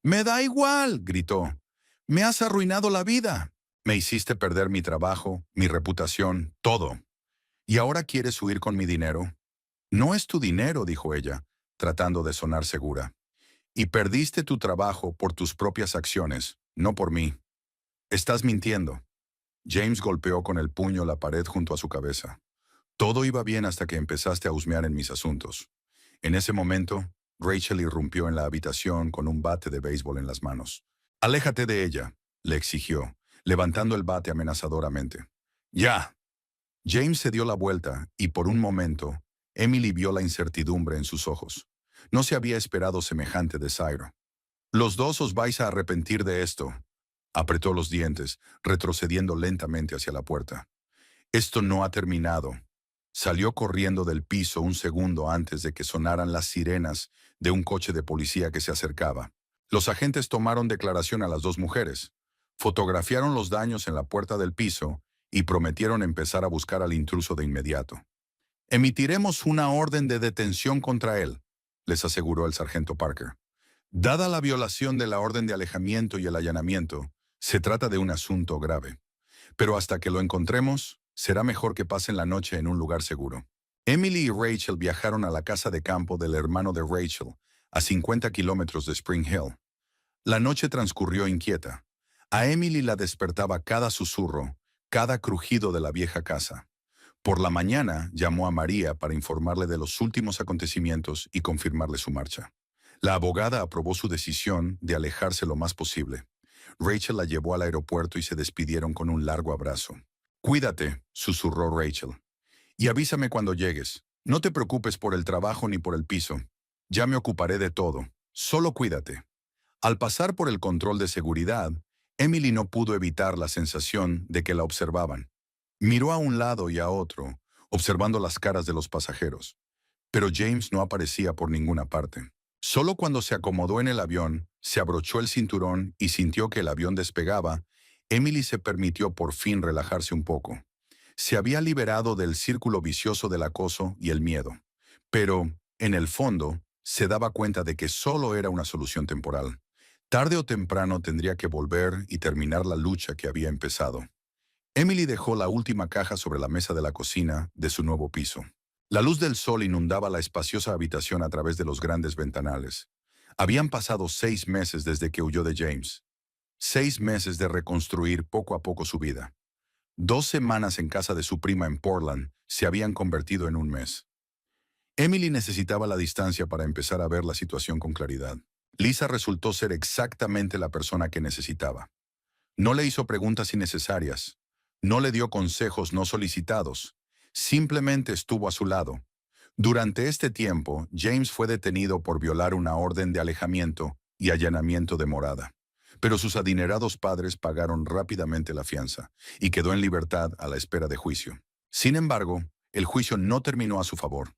«Me da igual», gritó. «Me has arruinado la vida. Me hiciste perder mi trabajo, mi reputación, todo. ¿Y ahora quieres huir con mi dinero?». «No es tu dinero», dijo ella, tratando de sonar segura. «Y perdiste tu trabajo por tus propias acciones, no por mí. Estás mintiendo». James golpeó con el puño la pared junto a su cabeza. «Todo iba bien hasta que empezaste a husmear en mis asuntos». En ese momento, Rachel irrumpió en la habitación con un bate de béisbol en las manos. «Aléjate de ella», le exigió, levantando el bate amenazadoramente. «Ya». James se dio la vuelta y por un momento, Emily vio la incertidumbre en sus ojos. No se había esperado semejante desaire. «Los dos os vais a arrepentir de esto». Apretó los dientes, retrocediendo lentamente hacia la puerta. «Esto no ha terminado». Salió corriendo del piso un segundo antes de que sonaran las sirenas de un coche de policía que se acercaba. Los agentes tomaron declaración a las dos mujeres, fotografiaron los daños en la puerta del piso y prometieron empezar a buscar al intruso de inmediato. «Emitiremos una orden de detención contra él», les aseguró el sargento Parker. «Dada la violación de la orden de alejamiento y el allanamiento, se trata de un asunto grave. Pero hasta que lo encontremos, Será mejor que pasen la noche en un lugar seguro. Emily y Rachel viajaron a la casa de campo del hermano de Rachel, a 50 kilómetros de Spring Hill. La noche transcurrió inquieta. A Emily la despertaba cada susurro, cada crujido de la vieja casa. Por la mañana llamó a María para informarle de los últimos acontecimientos y confirmarle su marcha. La abogada aprobó su decisión de alejarse lo más posible. Rachel la llevó al aeropuerto y se despidieron con un largo abrazo. «Cuídate», susurró Rachel. «Y avísame cuando llegues. No te preocupes por el trabajo ni por el piso. Ya me ocuparé de todo. Solo cuídate». Al pasar por el control de seguridad, Emily no pudo evitar la sensación de que la observaban. Miró a un lado y a otro, observando las caras de los pasajeros. Pero James no aparecía por ninguna parte. Solo cuando se acomodó en el avión, se abrochó el cinturón y sintió que el avión despegaba, Emily se permitió por fin relajarse un poco. Se había liberado del círculo vicioso del acoso y el miedo. Pero, en el fondo, se daba cuenta de que solo era una solución temporal. Tarde o temprano tendría que volver y terminar la lucha que había empezado. Emily dejó la última caja sobre la mesa de la cocina de su nuevo piso. La luz del sol inundaba la espaciosa habitación a través de los grandes ventanales. Habían pasado 6 meses desde que huyó de James. 6 meses de reconstruir poco a poco su vida. 2 semanas en casa de su prima en Portland se habían convertido en un mes. Emily necesitaba la distancia para empezar a ver la situación con claridad. Lisa resultó ser exactamente la persona que necesitaba. No le hizo preguntas innecesarias. No le dio consejos no solicitados. Simplemente estuvo a su lado. Durante este tiempo, James fue detenido por violar una orden de alejamiento y allanamiento de morada. Pero sus adinerados padres pagaron rápidamente la fianza y quedó en libertad a la espera de juicio. Sin embargo, el juicio no terminó a su favor.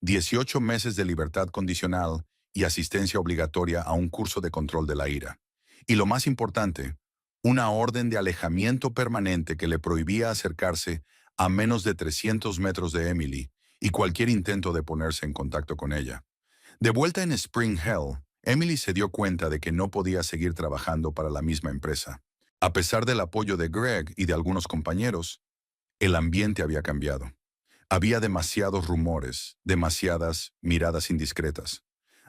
18 meses de libertad condicional y asistencia obligatoria a un curso de control de la ira. Y lo más importante, una orden de alejamiento permanente que le prohibía acercarse a menos de 300 metros de Emily y cualquier intento de ponerse en contacto con ella. De vuelta en Spring Hill, Emily se dio cuenta de que no podía seguir trabajando para la misma empresa. A pesar del apoyo de Greg y de algunos compañeros, el ambiente había cambiado. Había demasiados rumores, demasiadas miradas indiscretas.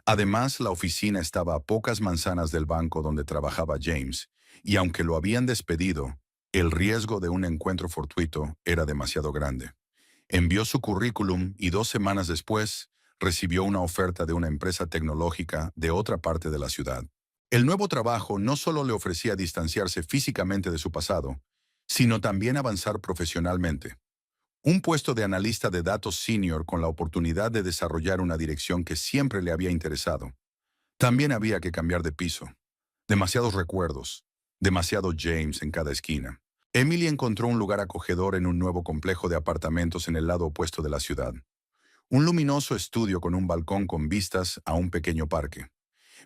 Además, la oficina estaba a pocas manzanas del banco donde trabajaba James, y aunque lo habían despedido, el riesgo de un encuentro fortuito era demasiado grande. Envió su currículum y 2 semanas después recibió una oferta de una empresa tecnológica de otra parte de la ciudad. El nuevo trabajo no solo le ofrecía distanciarse físicamente de su pasado, sino también avanzar profesionalmente. Un puesto de analista de datos senior con la oportunidad de desarrollar una dirección que siempre le había interesado. También había que cambiar de piso. Demasiados recuerdos, demasiado James en cada esquina. Emily encontró un lugar acogedor en un nuevo complejo de apartamentos en el lado opuesto de la ciudad. Un luminoso estudio con un balcón con vistas a un pequeño parque.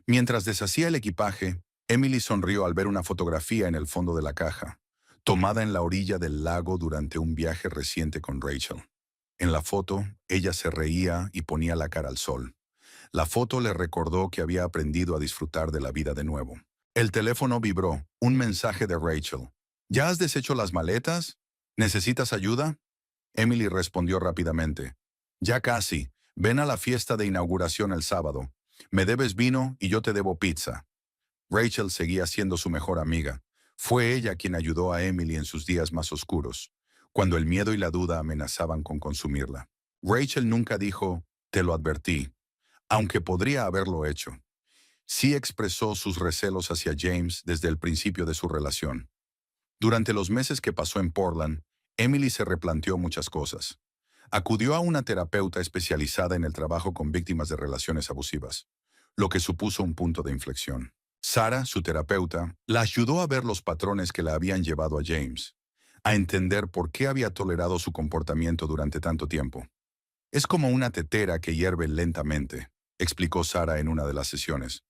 Mientras deshacía el equipaje, Emily sonrió al ver una fotografía en el fondo de la caja, tomada en la orilla del lago durante un viaje reciente con Rachel. En la foto, ella se reía y ponía la cara al sol. La foto le recordó que había aprendido a disfrutar de la vida de nuevo. El teléfono vibró, un mensaje de Rachel. «¿Ya has deshecho las maletas? ¿Necesitas ayuda?» Emily respondió rápidamente. «Ya casi. Ven a la fiesta de inauguración el sábado. Me debes vino y yo te debo pizza». Rachel seguía siendo su mejor amiga. Fue ella quien ayudó a Emily en sus días más oscuros, cuando el miedo y la duda amenazaban con consumirla. Rachel nunca dijo, «te lo advertí», aunque podría haberlo hecho. Sí expresó sus recelos hacia James desde el principio de su relación. Durante los meses que pasó en Portland, Emily se replanteó muchas cosas. Acudió a una terapeuta especializada en el trabajo con víctimas de relaciones abusivas, lo que supuso un punto de inflexión. Sarah, su terapeuta, la ayudó a ver los patrones que la habían llevado a James, a entender por qué había tolerado su comportamiento durante tanto tiempo. «Es como una tetera que hierve lentamente», explicó Sarah en una de las sesiones.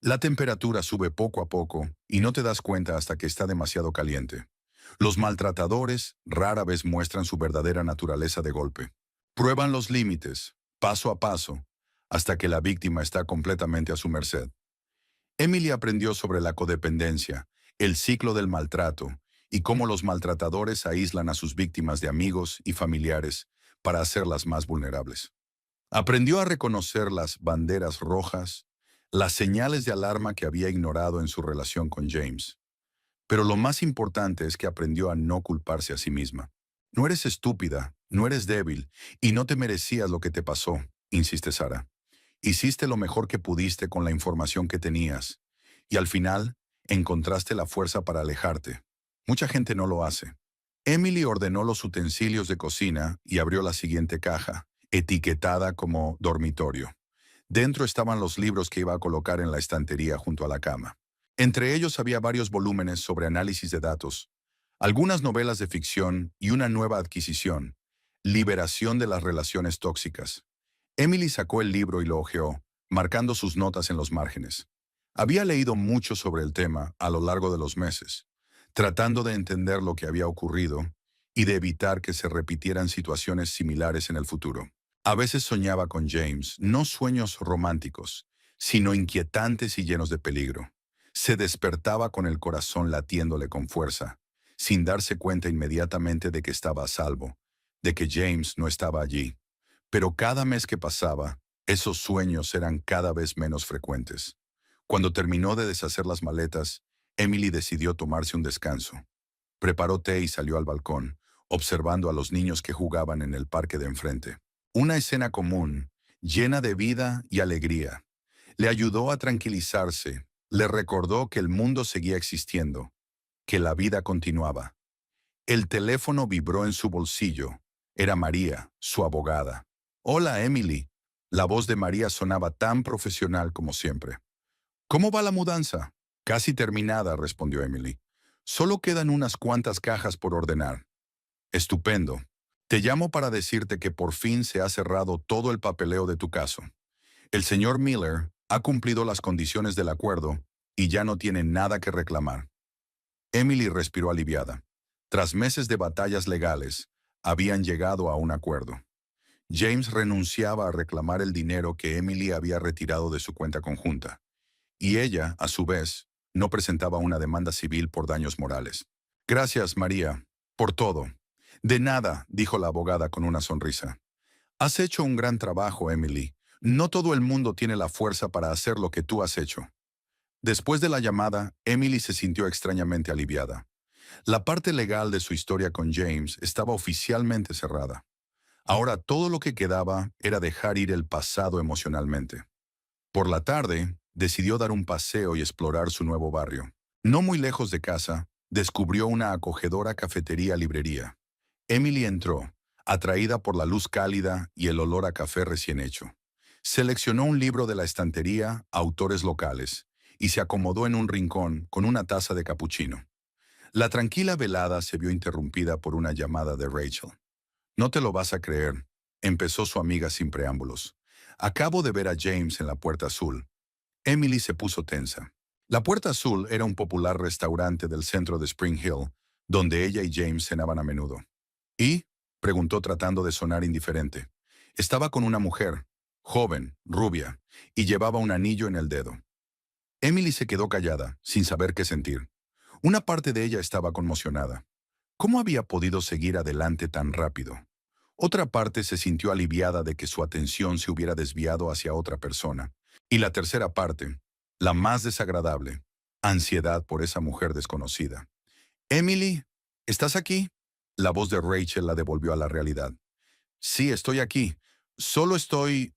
«La temperatura sube poco a poco y no te das cuenta hasta que está demasiado caliente. Los maltratadores rara vez muestran su verdadera naturaleza de golpe. Prueban los límites, paso a paso, hasta que la víctima está completamente a su merced». Emily aprendió sobre la codependencia, el ciclo del maltrato y cómo los maltratadores aíslan a sus víctimas de amigos y familiares para hacerlas más vulnerables. Aprendió a reconocer las banderas rojas, las señales de alarma que había ignorado en su relación con James. Pero lo más importante es que aprendió a no culparse a sí misma. No eres estúpida, no eres débil, y no te merecías lo que te pasó, insiste Sara. Hiciste lo mejor que pudiste con la información que tenías, y al final encontraste la fuerza para alejarte. Mucha gente no lo hace. Emily ordenó los utensilios de cocina y abrió la siguiente caja, etiquetada como dormitorio. Dentro estaban los libros que iba a colocar en la estantería junto a la cama. Entre ellos había varios volúmenes sobre análisis de datos, algunas novelas de ficción y una nueva adquisición, Liberación de las relaciones tóxicas. Emily sacó el libro y lo hojeó, marcando sus notas en los márgenes. Había leído mucho sobre el tema a lo largo de los meses, tratando de entender lo que había ocurrido y de evitar que se repitieran situaciones similares en el futuro. A veces soñaba con James, no sueños románticos, sino inquietantes y llenos de peligro. Se despertaba con el corazón latiéndole con fuerza, sin darse cuenta inmediatamente de que estaba a salvo, de que James no estaba allí. Pero cada mes que pasaba, esos sueños eran cada vez menos frecuentes. Cuando terminó de deshacer las maletas, Emily decidió tomarse un descanso. Preparó té y salió al balcón, observando a los niños que jugaban en el parque de enfrente. Una escena común, llena de vida y alegría. Le ayudó a tranquilizarse, le recordó que el mundo seguía existiendo, que la vida continuaba. El teléfono vibró en su bolsillo. Era María, su abogada. «Hola, Emily». La voz de María sonaba tan profesional como siempre. «¿Cómo va la mudanza?» «Casi terminada», respondió Emily. «Solo quedan unas cuantas cajas por ordenar». «Estupendo. Te llamo para decirte que por fin se ha cerrado todo el papeleo de tu caso. El señor Miller ha cumplido las condiciones del acuerdo y ya no tiene nada que reclamar». Emily respiró aliviada. Tras meses de batallas legales, habían llegado a un acuerdo. James renunciaba a reclamar el dinero que Emily había retirado de su cuenta conjunta, y ella, a su vez, no presentaba una demanda civil por daños morales. «Gracias, María, por todo». «De nada», dijo la abogada con una sonrisa. «Has hecho un gran trabajo, Emily. No todo el mundo tiene la fuerza para hacer lo que tú has hecho». Después de la llamada, Emily se sintió extrañamente aliviada. La parte legal de su historia con James estaba oficialmente cerrada. Ahora todo lo que quedaba era dejar ir el pasado emocionalmente. Por la tarde, decidió dar un paseo y explorar su nuevo barrio. No muy lejos de casa, descubrió una acogedora cafetería-librería. Emily entró, atraída por la luz cálida y el olor a café recién hecho. Seleccionó un libro de la estantería, autores locales, y se acomodó en un rincón con una taza de capuchino. La tranquila velada se vio interrumpida por una llamada de Rachel. «No te lo vas a creer», empezó su amiga sin preámbulos. «Acabo de ver a James en la Puerta Azul». Emily se puso tensa. La Puerta Azul era un popular restaurante del centro de Spring Hill, donde ella y James cenaban a menudo. «¿Y?», preguntó tratando de sonar indiferente. Estaba con una mujer, joven, rubia, y llevaba un anillo en el dedo. Emily se quedó callada, sin saber qué sentir. Una parte de ella estaba conmocionada. ¿Cómo había podido seguir adelante tan rápido? Otra parte se sintió aliviada de que su atención se hubiera desviado hacia otra persona. Y la tercera parte, la más desagradable, ansiedad por esa mujer desconocida. «Emily, ¿estás aquí?». La voz de Rachel la devolvió a la realidad. «Sí, estoy aquí. Solo estoy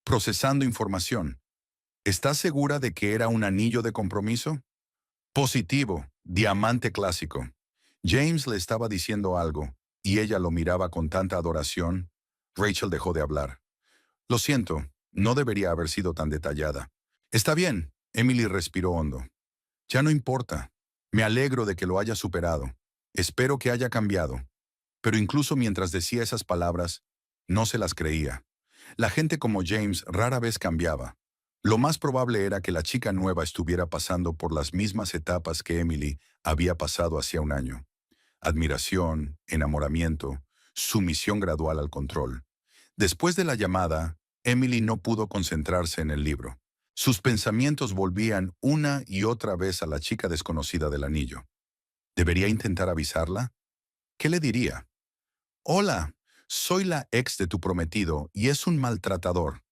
procesando información». «¿Estás segura de que era un anillo de compromiso?» «Positivo, diamante clásico». James le estaba diciendo algo, y ella lo miraba con tanta adoración. Rachel dejó de hablar. «Lo siento, no debería haber sido tan detallada». «Está bien», Emily respiró hondo. «Ya no importa. Me alegro de que lo haya superado. Espero que haya cambiado». Pero incluso mientras decía esas palabras, no se las creía. La gente como James rara vez cambiaba. Lo más probable era que la chica nueva estuviera pasando por las mismas etapas que Emily había pasado hacía un año. Admiración, enamoramiento, sumisión gradual al control. Después de la llamada, Emily no pudo concentrarse en el libro. Sus pensamientos volvían una y otra vez a la chica desconocida del anillo. ¿Debería intentar avisarla? ¿Qué le diría? Hola, soy la ex de tu prometido y es un maltratador.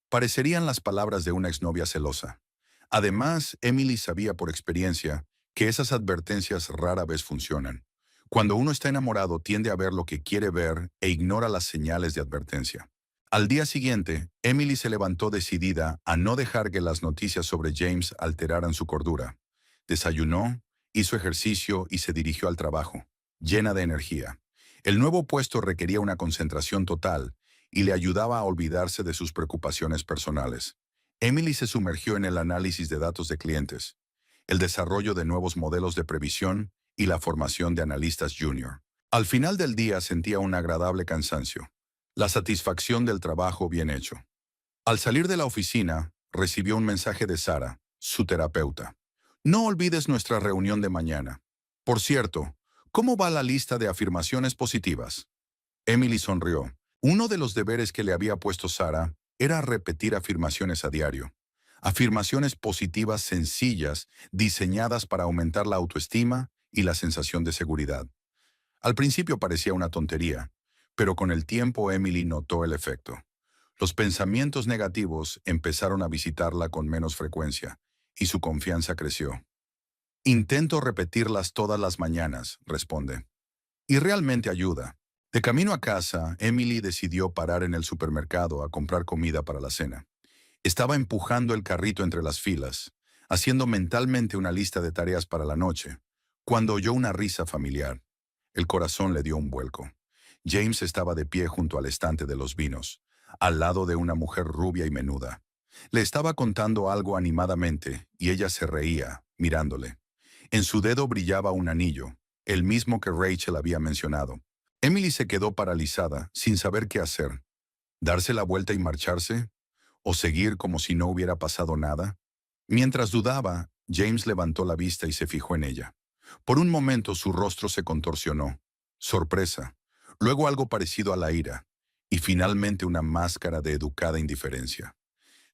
Parecerían las palabras de una exnovia celosa. Además, Emily sabía por experiencia que esas advertencias rara vez funcionan. Cuando uno está enamorado tiende a ver lo que quiere ver e ignora las señales de advertencia. Al día siguiente, Emily se levantó decidida a no dejar que las noticias sobre James alteraran su cordura. Desayunó, hizo ejercicio y se dirigió al trabajo, llena de energía. El nuevo puesto requería una concentración total y le ayudaba a olvidarse de sus preocupaciones personales. Emily se sumergió en el análisis de datos de clientes, el desarrollo de nuevos modelos de previsión y la formación de analistas junior. Al final del día sentía un agradable cansancio, la satisfacción del trabajo bien hecho. Al salir de la oficina, recibió un mensaje de Sara, su terapeuta. No olvides nuestra reunión de mañana. Por cierto, ¿cómo va la lista de afirmaciones positivas? Emily sonrió. Uno de los deberes que le había puesto Sara era repetir afirmaciones a diario. Afirmaciones positivas sencillas, diseñadas para aumentar la autoestima y la sensación de seguridad. Al principio parecía una tontería, pero con el tiempo Emily notó el efecto. Los pensamientos negativos empezaron a visitarla con menos frecuencia, y su confianza creció. Intento repetirlas todas las mañanas, responde. Y realmente ayuda. De camino a casa, Emily decidió parar en el supermercado a comprar comida para la cena. Estaba empujando el carrito entre las filas, haciendo mentalmente una lista de tareas para la noche, cuando oyó una risa familiar. El corazón le dio un vuelco. James estaba de pie junto al estante de los vinos, al lado de una mujer rubia y menuda. Le estaba contando algo animadamente y ella se reía, mirándole. En su dedo brillaba un anillo, el mismo que Rachel había mencionado. Emily se quedó paralizada, sin saber qué hacer. ¿Darse la vuelta y marcharse? ¿O seguir como si no hubiera pasado nada? Mientras dudaba, James levantó la vista y se fijó en ella. Por un momento su rostro se contorsionó. Sorpresa. Luego algo parecido a la ira. Y finalmente una máscara de educada indiferencia.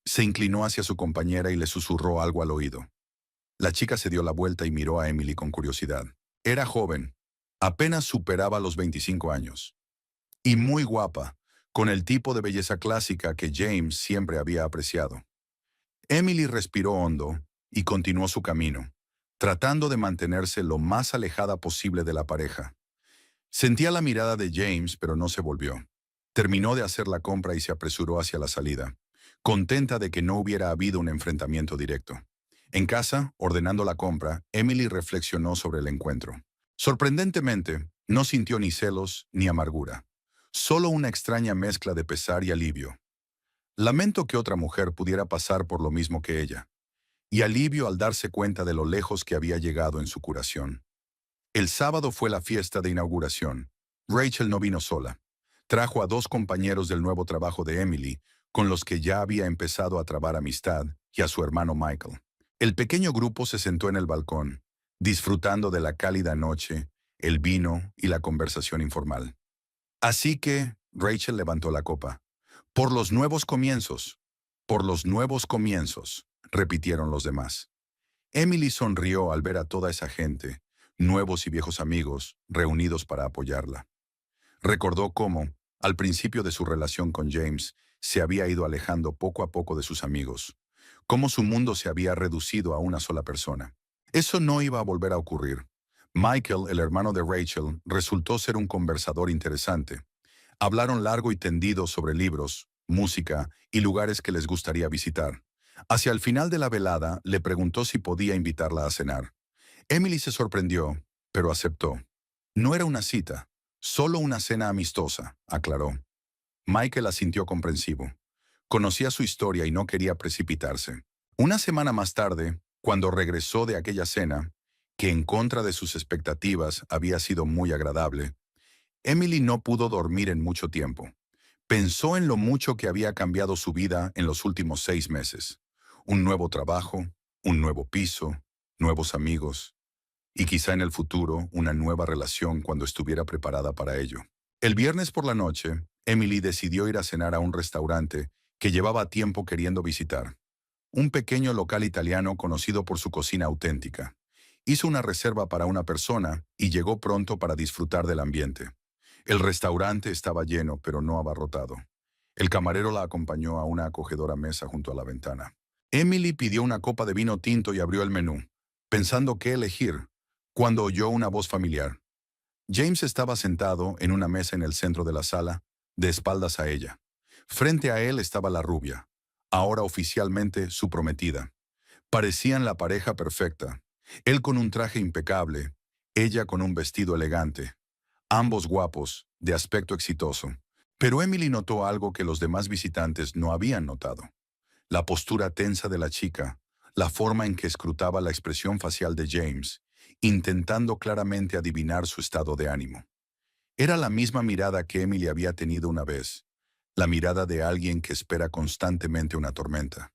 Se inclinó hacia su compañera y le susurró algo al oído. La chica se dio la vuelta y miró a Emily con curiosidad. Era joven. Apenas superaba los 25 años. Y muy guapa, con el tipo de belleza clásica que James siempre había apreciado. Emily respiró hondo y continuó su camino, tratando de mantenerse lo más alejada posible de la pareja. Sentía la mirada de James, pero no se volvió. Terminó de hacer la compra y se apresuró hacia la salida, contenta de que no hubiera habido un enfrentamiento directo. En casa, ordenando la compra, Emily reflexionó sobre el encuentro. Sorprendentemente, no sintió ni celos ni amargura, solo una extraña mezcla de pesar y alivio. Lamento que otra mujer pudiera pasar por lo mismo que ella, y alivio al darse cuenta de lo lejos que había llegado en su curación. El sábado fue la fiesta de inauguración. Rachel no vino sola. Trajo a dos compañeros del nuevo trabajo de Emily, con los que ya había empezado a trabar amistad, y a su hermano Michael. El pequeño grupo se sentó en el balcón, disfrutando de la cálida noche, el vino y la conversación informal. Así que Rachel levantó la copa. Por los nuevos comienzos, por los nuevos comienzos, repitieron los demás. Emily sonrió al ver a toda esa gente, nuevos y viejos amigos, reunidos para apoyarla. Recordó cómo, al principio de su relación con James, se había ido alejando poco a poco de sus amigos, cómo su mundo se había reducido a una sola persona. Eso no iba a volver a ocurrir. Michael, el hermano de Rachel, resultó ser un conversador interesante. Hablaron largo y tendido sobre libros, música y lugares que les gustaría visitar. Hacia el final de la velada, le preguntó si podía invitarla a cenar. Emily se sorprendió, pero aceptó. No era una cita, solo una cena amistosa, aclaró. Michael asintió comprensivo. Conocía su historia y no quería precipitarse. Una semana más tarde, cuando regresó de aquella cena, que en contra de sus expectativas había sido muy agradable, Emily no pudo dormir en mucho tiempo. Pensó en lo mucho que había cambiado su vida en los últimos 6 meses. Un nuevo trabajo, un nuevo piso, nuevos amigos, y quizá en el futuro una nueva relación cuando estuviera preparada para ello. El viernes por la noche, Emily decidió ir a cenar a un restaurante que llevaba tiempo queriendo visitar. Un pequeño local italiano conocido por su cocina auténtica. Hizo una reserva para una persona y llegó pronto para disfrutar del ambiente. El restaurante estaba lleno, pero no abarrotado. El camarero la acompañó a una acogedora mesa junto a la ventana. Emily pidió una copa de vino tinto y abrió el menú, pensando qué elegir, cuando oyó una voz familiar. James estaba sentado en una mesa en el centro de la sala, de espaldas a ella. Frente a él estaba la rubia, ahora oficialmente su prometida. Parecían la pareja perfecta, él con un traje impecable, ella con un vestido elegante, ambos guapos, de aspecto exitoso. Pero Emily notó algo que los demás visitantes no habían notado. La postura tensa de la chica, la forma en que escrutaba la expresión facial de James, intentando claramente adivinar su estado de ánimo. Era la misma mirada que Emily había tenido una vez, la mirada de alguien que espera constantemente una tormenta.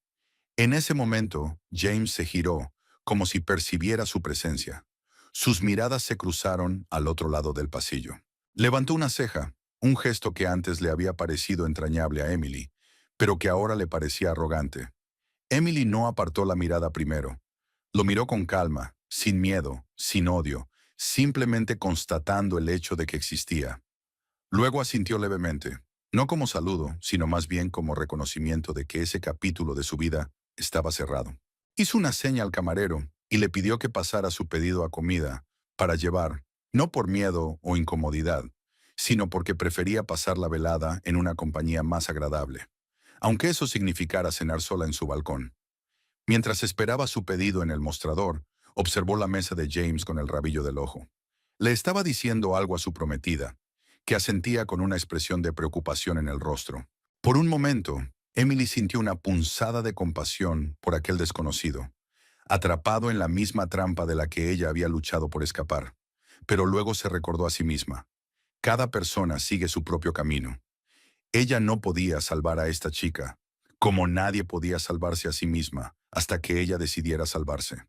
En ese momento, James se giró, como si percibiera su presencia. Sus miradas se cruzaron al otro lado del pasillo. Levantó una ceja, un gesto que antes le había parecido entrañable a Emily, pero que ahora le parecía arrogante. Emily no apartó la mirada primero. Lo miró con calma, sin miedo, sin odio, simplemente constatando el hecho de que existía. Luego asintió levemente, no como saludo, sino más bien como reconocimiento de que ese capítulo de su vida estaba cerrado. Hizo una seña al camarero y le pidió que pasara su pedido a comida para llevar, no por miedo o incomodidad, sino porque prefería pasar la velada en una compañía más agradable, aunque eso significara cenar sola en su balcón. Mientras esperaba su pedido en el mostrador, observó la mesa de James con el rabillo del ojo. Le estaba diciendo algo a su prometida, que asentía con una expresión de preocupación en el rostro. Por un momento, Emily sintió una punzada de compasión por aquel desconocido, atrapado en la misma trampa de la que ella había luchado por escapar. Pero luego se recordó a sí misma. Cada persona sigue su propio camino. Ella no podía salvar a esta chica, como nadie podía salvarse a sí misma hasta que ella decidiera salvarse.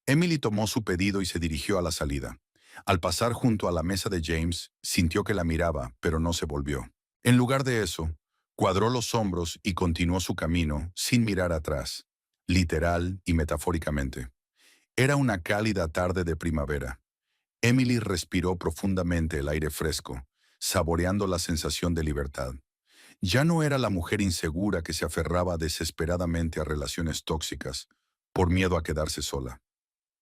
Emily tomó su pedido y se dirigió a la salida. Al pasar junto a la mesa de James, sintió que la miraba, pero no se volvió. En lugar de eso, cuadró los hombros y continuó su camino sin mirar atrás, literal y metafóricamente. Era una cálida tarde de primavera. Emily respiró profundamente el aire fresco, saboreando la sensación de libertad. Ya no era la mujer insegura que se aferraba desesperadamente a relaciones tóxicas, por miedo a quedarse sola.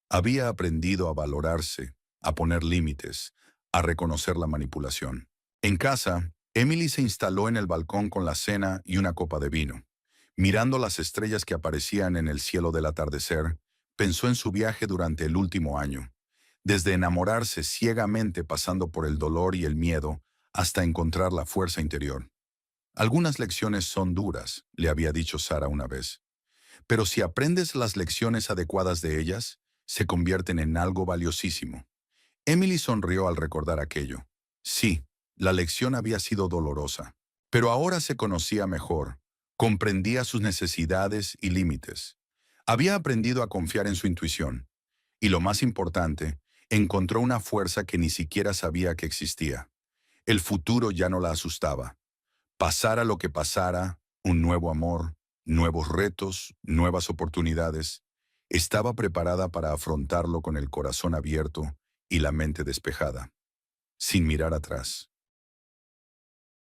Había aprendido a valorarse, a poner límites, a reconocer la manipulación. En casa, Emily se instaló en el balcón con la cena y una copa de vino. Mirando las estrellas que aparecían en el cielo del atardecer, pensó en su viaje durante el último año, desde enamorarse ciegamente pasando por el dolor y el miedo hasta encontrar la fuerza interior. Algunas lecciones son duras, le había dicho Sara una vez, pero si aprendes las lecciones adecuadas de ellas, se convierten en algo valiosísimo. Emily sonrió al recordar aquello. Sí, la lección había sido dolorosa, pero ahora se conocía mejor, comprendía sus necesidades y límites. Había aprendido a confiar en su intuición, y lo más importante, encontró una fuerza que ni siquiera sabía que existía. El futuro ya no la asustaba. Pasara lo que pasara, un nuevo amor, nuevos retos, nuevas oportunidades. Estaba preparada para afrontarlo con el corazón abierto y la mente despejada, sin mirar atrás.